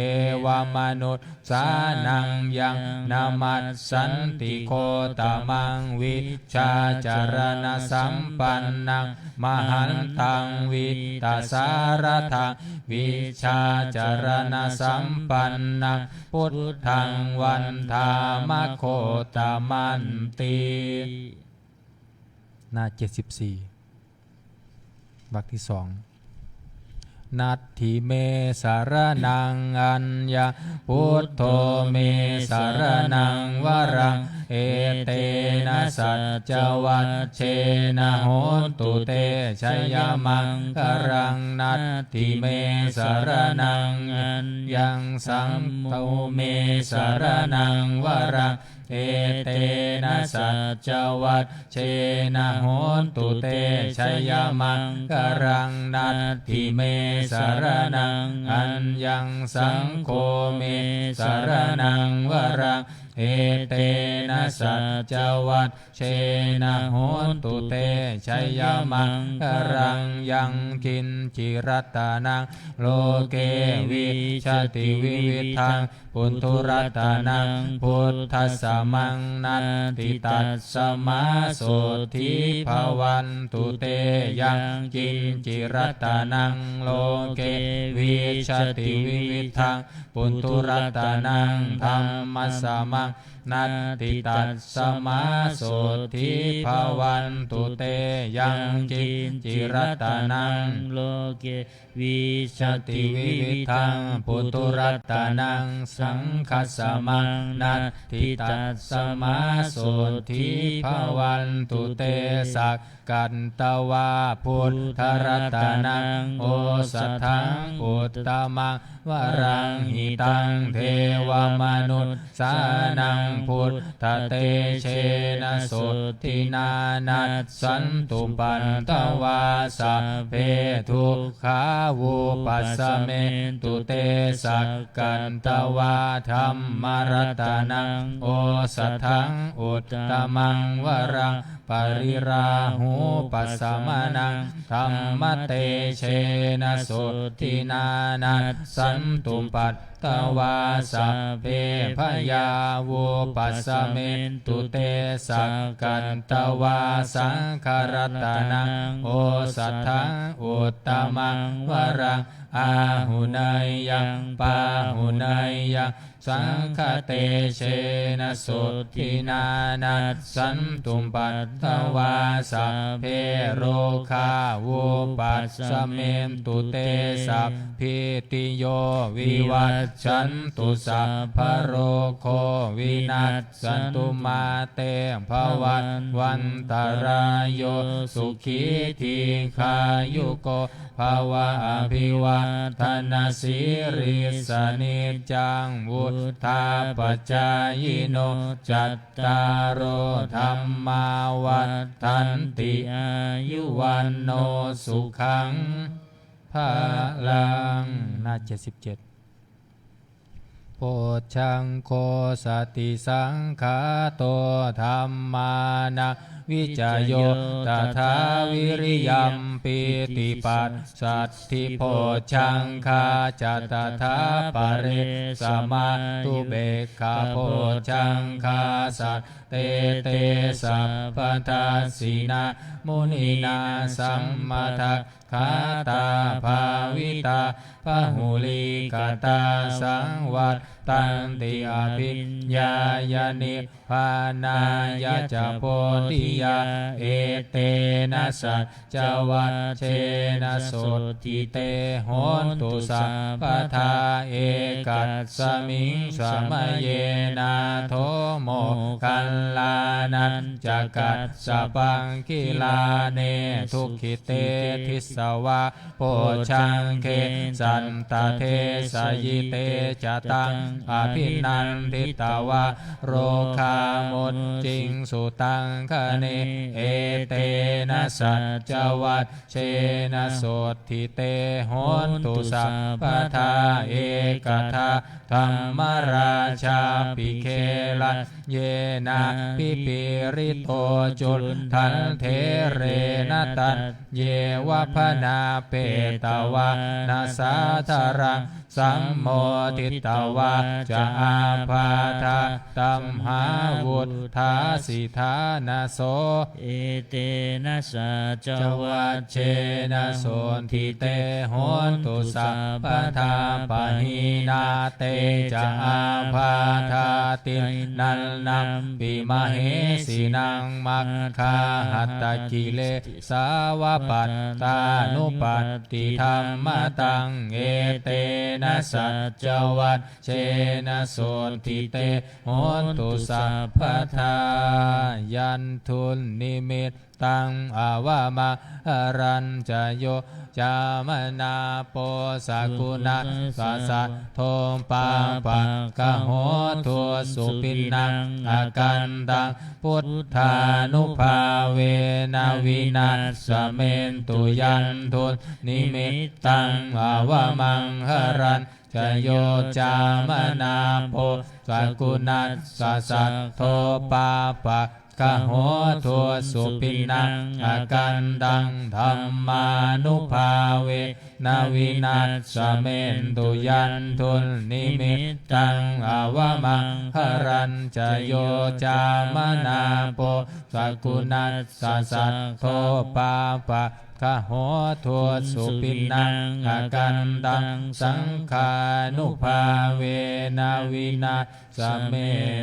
วมนุษย์สานังยังนามัสสันติโคตมังวิชาจารณสัมปันนังมหันตังวิตาสารทังวิชาจารณสัมปันนังพุทธังวันธามโคตมันติหน้า74วรรคที่ 2นัตถิเมสารนังอัญญาพุทโธเมสารนังวรังเอเตนะสัจจวัชเชนะโหตุเตชัยมังครังนัตถิเมสารนังอัญญังสัมโตเมสารนังวรังเอเตนะสัจจวัชเชนะโหตุเตชัยมังครังนัตถิเมสารนังอัญญังสังโฆเมสารนังวรังเอเตนะสัจจวัชเชนะโหตุเตชัยมังครังยังกินจิรัตนังโลเกวิชติวิวิทังปุณทุรัตนังพุทธัสสะมังนัตติตัสสมาโสธิภวันตุเตยังกินจิรัตนังโลเกวิชติวิวิทังปุณทุรัตนังธัมมัสสะมังนัตติตัสสมาโสธิภวันตุเตยังกินจิรัตนังโลเกวิชติวิวิทังปุตุรัตนังสังคัสสะมังนัตติตัสสมาโสธิภวันตุเตสักกันตวาพุทธรัตนังโอสัทธังอุตตมังวรังหิตังเทวมนุษย์สานังพุทธเตเชนะโสทินานัสสันตุปันตวาสัพเพทุกขาวุปัสสะเมตุเตสักกันตวาธัมมรัตนังโอสัทธังอุตตมังวรังปริราหูปัสสะมนังธัมมเตเชนะโสทินานัสสันตุปัตตวาสัพเพพยาวุปัสสะเมตุเตสักกันตวาสังคารตนังโอสัทธังอุตตมังวรังอาหุนายยังปาหุนายยังสังฆเตเชนะโสทินานัสสันตุปัตตวาสัพเพโรคาวุปัสสะเมตุเตสัพพิติโยวิวัชชันตุสัพพะโรโควินัสสันตุมาเตภวันตรายโยสุขีทีขายุโกภาวะอภิวัตนาสิริสนิจจังวุธาปจายโนจัตตารโอธัมมาวัฏันติอายุวันโนสุขังภาลังหน้า77โพชังโคสติสังขาโตธัมมานะ วิจโยตถาวิริยัมปิติปัสสัทธิโพชังคาจัตถาปะเรสมาตุเบกขาโพชังคาสัตเตเตสัพพทัสสินามุนีนาสัมมาทัคขาตาภาวิตาพหุลิกตาสังวัตตันติอภิญญายานิพพานายาจโพธิยาเอเตนะสัจจวัชเชนะโสติเตโหนตุสัพพทาเอกัสสมิงสมัยเยนะโทโมกัลลานันจักกัสสปังกิลาเนทุกขิเตทิสวะโพชังเคสันตเทสยิเตจตังอภินันทิตวะโรคามุจจิงสุตังคเนเอเตนะสัจจวัชเชนะโสทิเตโหนตุสัพพทาเอกทาธรรมราชาปิเคลันเยนะปิปิริโตจุลทันเทเรนตันเยวะพนาเปตวานาสาธารังสัมโมทิตวาจะอาภาธาตัมหาวุธาสิธานาโสเอเตนะสัจจวัชเชนะโสทิเตโหนตุสัพพทาปะหินาเตจะอาภาธาตินันนัมปิมเหสินังมัคคาหัตตกิเลสาวปัตตานุปัตติธรรมตังเอเตนะสัจจวัชเชนะโสทิเตโหนตุสัพพทายันทุนนิมิตตังอาวามารัญจโยจามนาโปสกุณะสัสสะโทมปาปะกะโหทัวสุปินังอากันตังพุทธานุภาเวนะวินัสสเมนตุยันทุนนิมิตตังอาวามังหรัญจโยจามนาโพสกุณัสสัสสะโทปาปะกะโหทัวสุปินังอากันตังธัมมานุภาเวนะวินัสสเมนตุยันทุนนิมิตตังอาวามังหรัญจโยจามนาโปสกุณัสสัสสะโทปาปะกะโหทัวสุปินังอากันตังสังฆานุภาเวนะวินัสสเม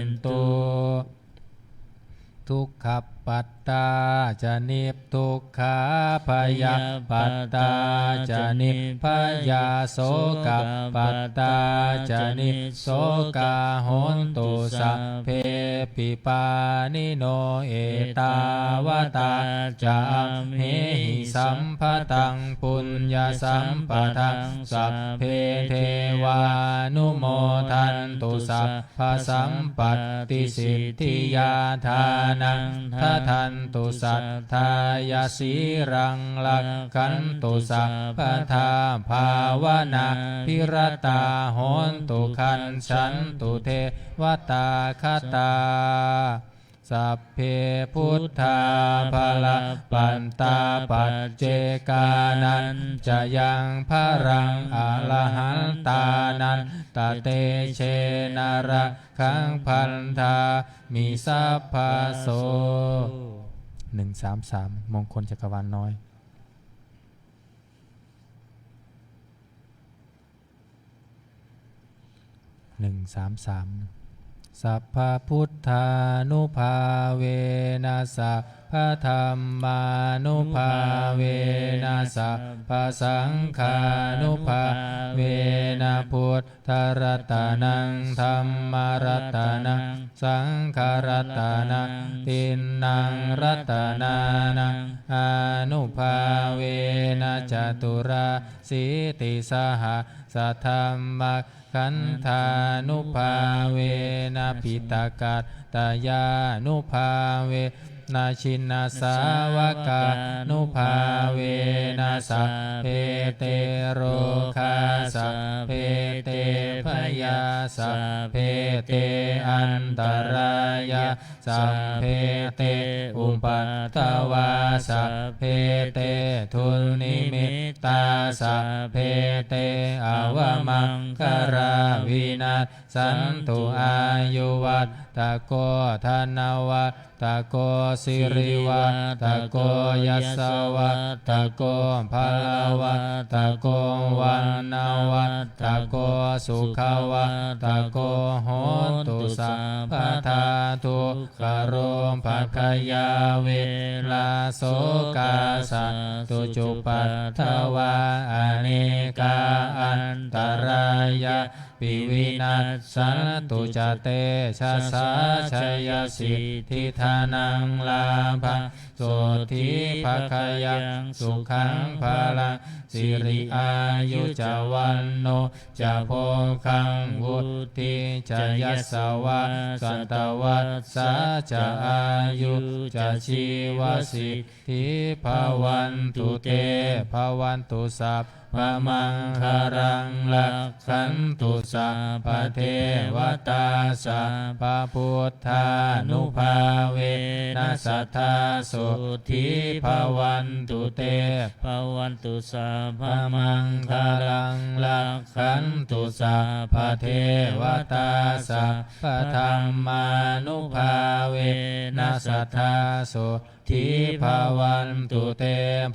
นตุทุกขปัตตาจะนิพทุกขาพยาปัตตาจะนิพยาโสกปัตตาจะนิโสกาโหนตุสัพเพปิปานิโนเอตาวตาจะเหหิสัมภตังปุญญาสัมปทังสัพเพเทวานุโมทันตุสัพพสัมปัตติสิทธิยาทานังทันตุสัทธายาสีรังลักขันตุสัพพทาภาวนาพิรตาโหนตุขันฉันตุเทวตาคตาสัพเพพุทธาภลปันตาปัจเจกานันจะยังพรังอรหันตานันตเตเชนาระขังพันธามีสัพพโส133มงคลจักรวาลน้อย133สัพพพุทธานุภาเวนะสัพพธรรมานุภาเวนะสัพพสังฆานุภาเวนะพุทธรัตนังธัมมรัตนังสังฆรัตนังตินนังรัตนานังอนุภาเวนะจตุราสีติสหสัทธัมมขันธานุภาเวนะปิตากัตตายานุภาเว นาชินนาสาวกานุภาเวนัสสะเพเตโรคาสัพเพเตพยาสัพเพเตอันตรายาสัพเพเตอุปัฏฐวาสัพเพเตทุนิมิตตาสัพเพเตอวมังคาราวินาศสันตุอายุวัตตะโกธนวัตตะโกสิริวัตตะโกยัสสวัตตะโกภาลวัตตะโกวันนาวัตตะโกสุขวัตตะโกโหตุสัพพทาทุกขโรภคยาเวลาโสกาสัตตุจุปัฏฐวาอเนกาอันตรายาปิวินัสสันตุจเตชะสาชยสิทธิธานังลาภะโสธิภคยังสุขังภาลังสิริอายุจวันโนจะโพคังวุติจะยัสสวะสันตวัสสะจะอายุจะชีวสิทธิภวันตุเตภวันตุสัพพมังคารังลักขันตุสัพพเทวตาสัพพพุทธานุภาเวนัสสัทธาสุทิภวันตุเตภวันตุสัพพมังคารังลักขันตุสัพพเทวตาสัพพธรรมานุภาเวนัสสัทธาสุทิภวันตุเต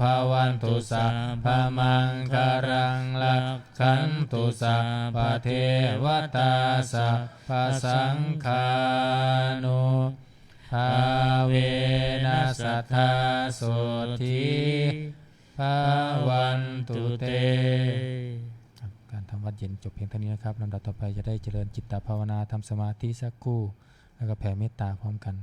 ภวันตุสัพพมังคารังลักขันตุสัพพเทวตาสัพพสังฆานุภาเวนัสสัทธาสุทิภวันตุเตการทำวัดเย็นจบเพียงเท่านี้นะครับลำดับต่อไปจะได้เจริญจิตตภาวนาทำสมาธิสักครู่แล้วก็แผ่เมตตาพร้อมกัน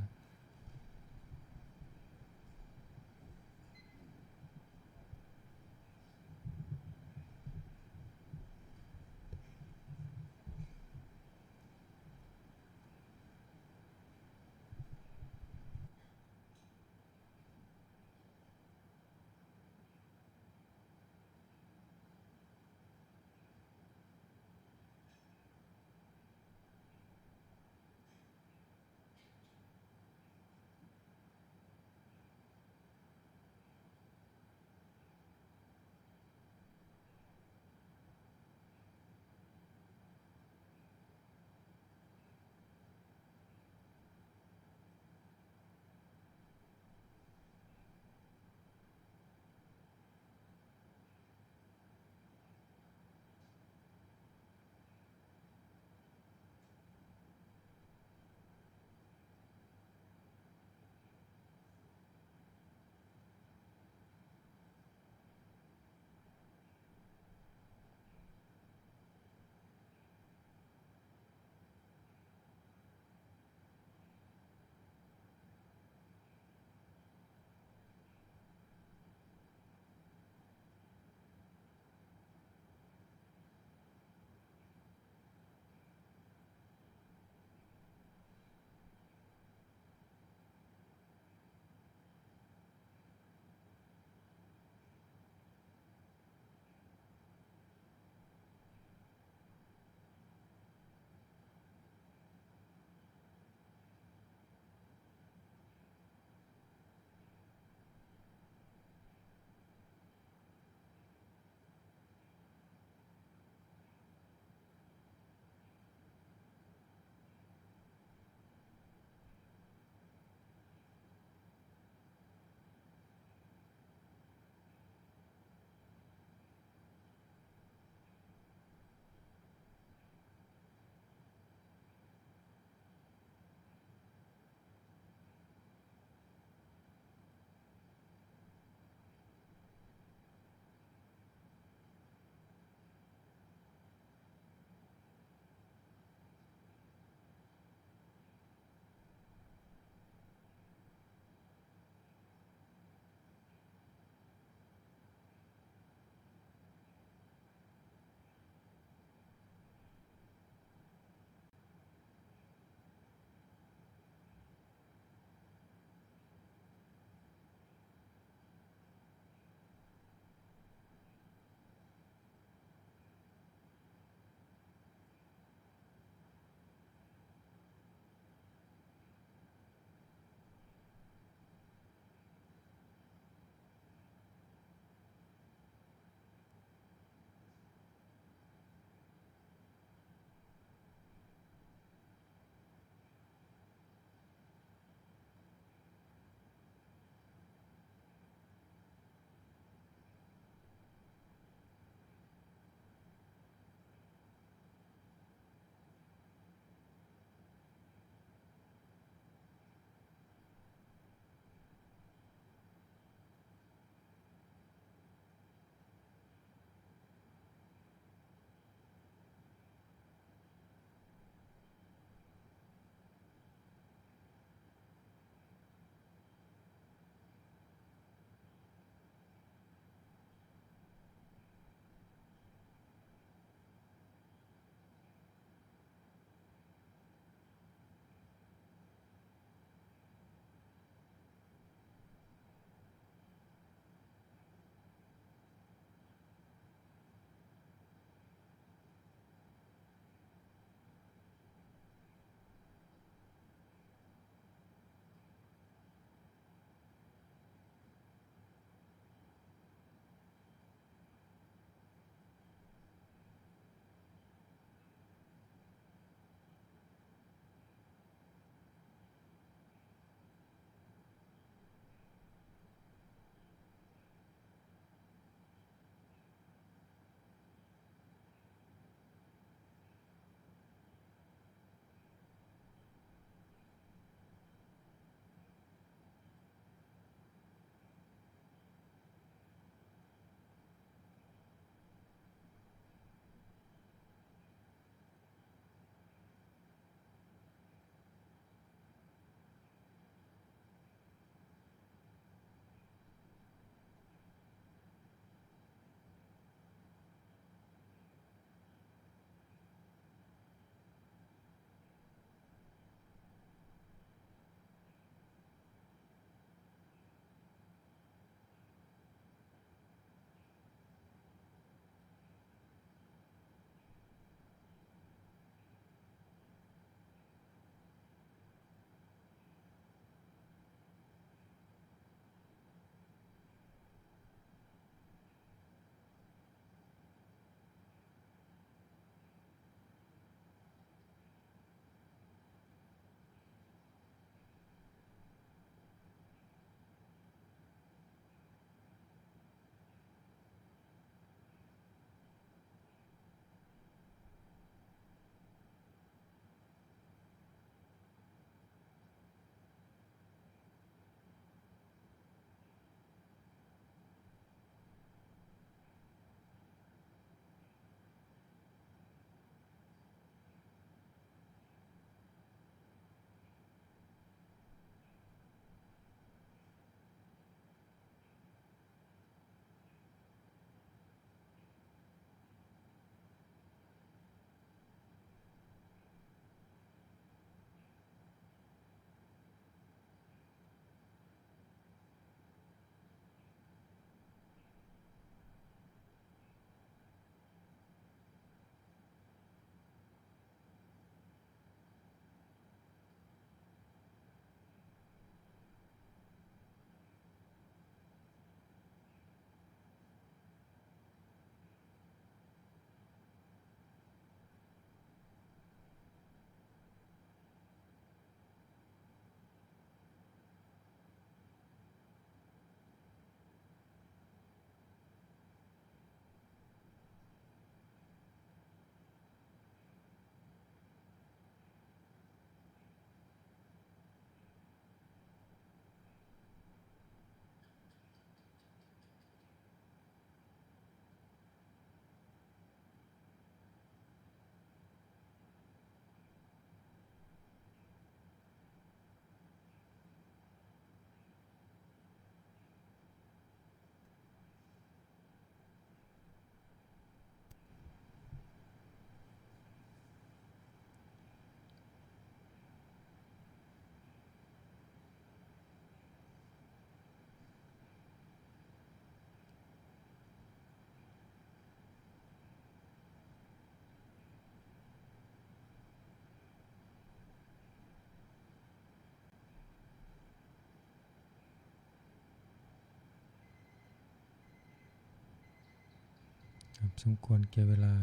สมควรแก่เวลา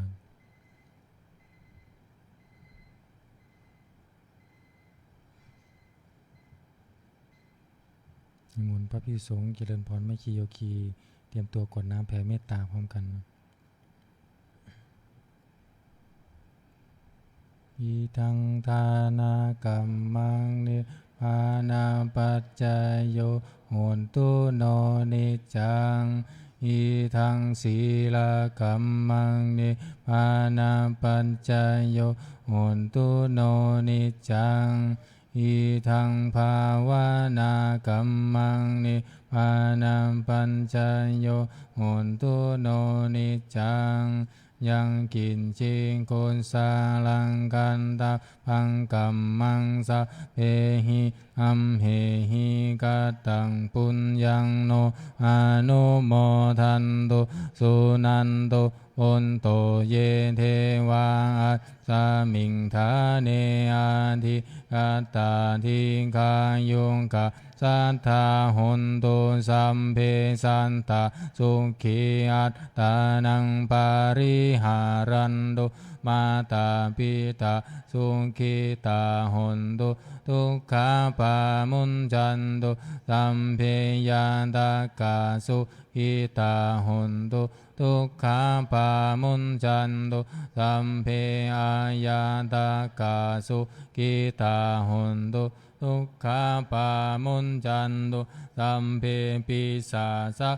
นิมนต์พระภิกษุสงฆ์เจริญพรแม่ชีโยคีเตรียมตัวกรวดน้ำแผ่เมตตาพร้อมกันอิทังทานากรรมังนิพพานาปัจจายโยโหนตุโนนิจังอิทังศีลกัมมังนิพพานาปัจจายโยโหนตุโนนิจังอิทังภาวนากัมมังนิพพานาปัจจายโยโหนตุโนนิจังยังกินจิงโกนสาลังกันตาพังกัมมังสะเพหิอัมเหหิกตังปุญญังโนอนุโมทันตุสุนันตุปุนโตเยเทวาอัสสมิงทาเนอาทิกตาทิกายุงกะสัทธาหุนตุสัมเพสันตาสุขีอัตตานังปาริหารันตุมาตาปิตาสุขีตาหุนตุทุกขาปามุนจันตุสัมเพยาตากาสุขีตาหุนตุทุกขาปามุนจันตุสัมเพอายาตากาสุขีตาหุนตุทุกขาปามุนจันตุสัมเพปิสาสะ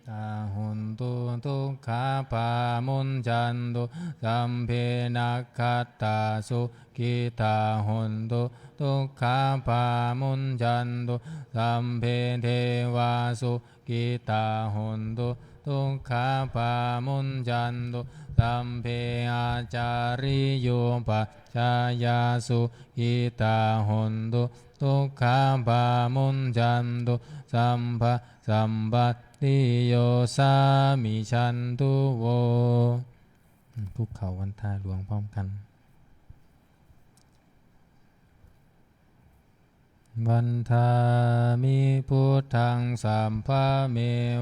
ตาหุนตุทุกขาปามุนจันตุสัมเพนักขัตตาสุกิตาหุนตุทุกขาปามุนจันตุสัมเพเทวาสุกิตาหุนตุทุกขาปามุนจันตุสัมเพอาจาริโยปัจจายาสุกิตาหุนตุทุกขาปามุนจันตุสัมภะสัมปัตติโยสามิชันตุโวภูเขาวันทาหลวงพร้อมกันวันทามิพุทธังสัมภะเม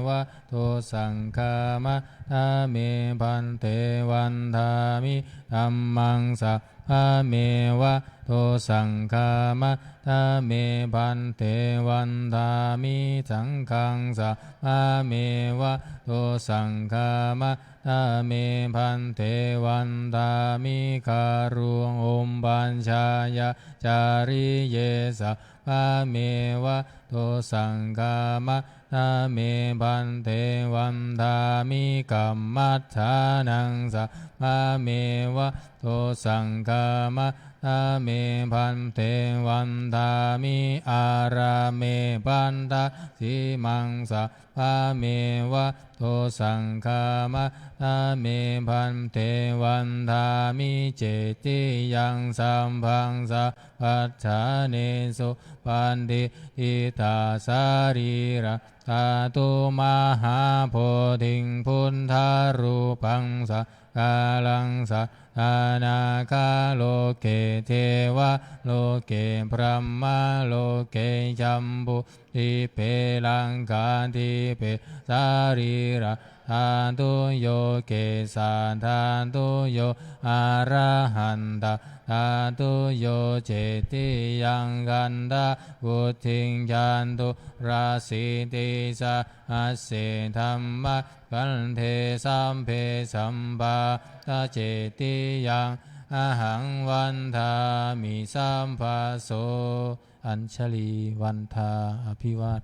วะโตสังฆามะทาเมพันเตวันทามิธัมมังสัพพะเมวะโตสังฆามะทาเมพันเตวันทามิสังฆังสัพพะเมวะโตสังฆามะทาเมพันเตวันทามิการุงอมปัญชายาจาริเยสัพพะเมวะโตสังฆามะทาเมพันเตวันทามิกัมมัฏฐานังสัพพะเมวะโตสังฆามะทาเมพันเตวันทามิอาราเมปันตาสิมังสัพพะเมวะโตสังฆามะทาเมพันเตวันทามิเจติยังสัมพังสัพพัจฉาเนสุปันติอิตาสารีระตาตุมหาโพธิงพุทธารูปังสักกาลังสัทานาคาโลเกเทวะโลเกพรหมโลเกจัมบุทิเปลังกาทิเปสารีระทาตุโยเกสาทาตุโยอะระหันตาทาตุโยเจติยังกันตาวุทิงยันตุราสิติสาอาเสธรรมะกันเทสัมเพสัมปาตาเจติยังอาหังวันทามิสัมภาโสอัญชลีวันทาอภิวาท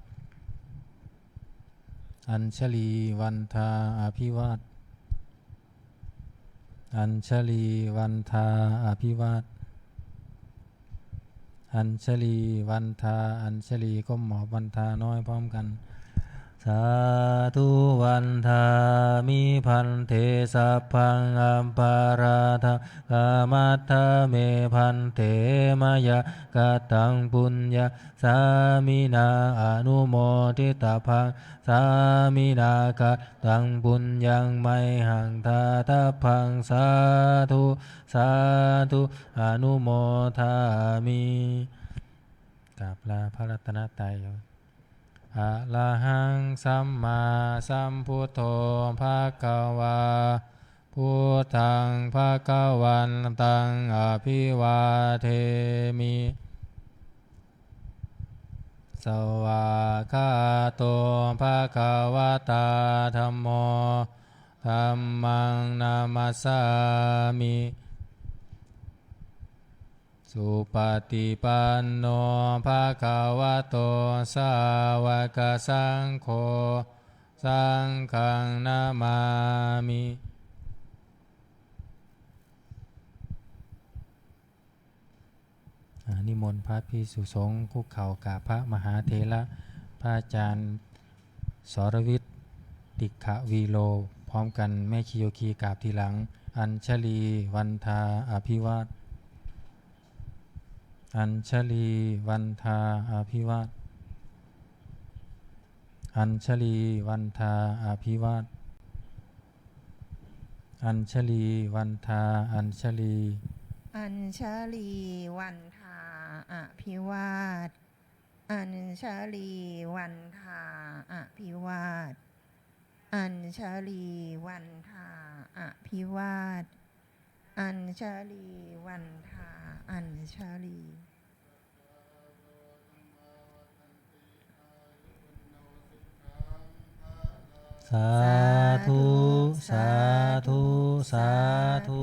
อัญชลีวันทาอภิวาทอัญชลีวันทาอภิวาทอัญชลีวันทาอัญชลีก้มหมอบวันทาน้อยพร้อมกันสาธุวันทามิพันเทสัพพังอัมปาราทากามัตถเมพันเทมยะกตังปุญญาสามินาอนุโมทิตาภังสามินาคะตังปุญญังไมหังทาตาภังสาธุสาธุอนุโมทามิกราบลาพระรัตนตรัย อะระหังสัมมาสัมพุทโธภะคะวาพุทธังภะคะวันตังอภิวาเทมิสวากขาโตภะคะวะตาธัมโมธัมมังนามัสสามิสุปฏิปันโนภะคะวะโตสาวกสังโฆสังฆังนามามินิมนต์พระภิกษุสงฆ์คุกเข่ากราบพระมหาเถระพระอาจารย์สรวิทย์ติขวีโลพร้อมกันแม่คีโยคีกราบทีหลังอัญชลีวันทาอภิวาทอัญชลีวันทาอภิวาทอัญชลีวันทาอภิวาทอัญชลีวันทาอัญชลีอัญชลีวันทาอภิวาทอัญชลีวันทาอภิวาทอัญชลีวันทาอภิวาทอัญชลีวันทาอัญชลี สาธุสาธุสาธุ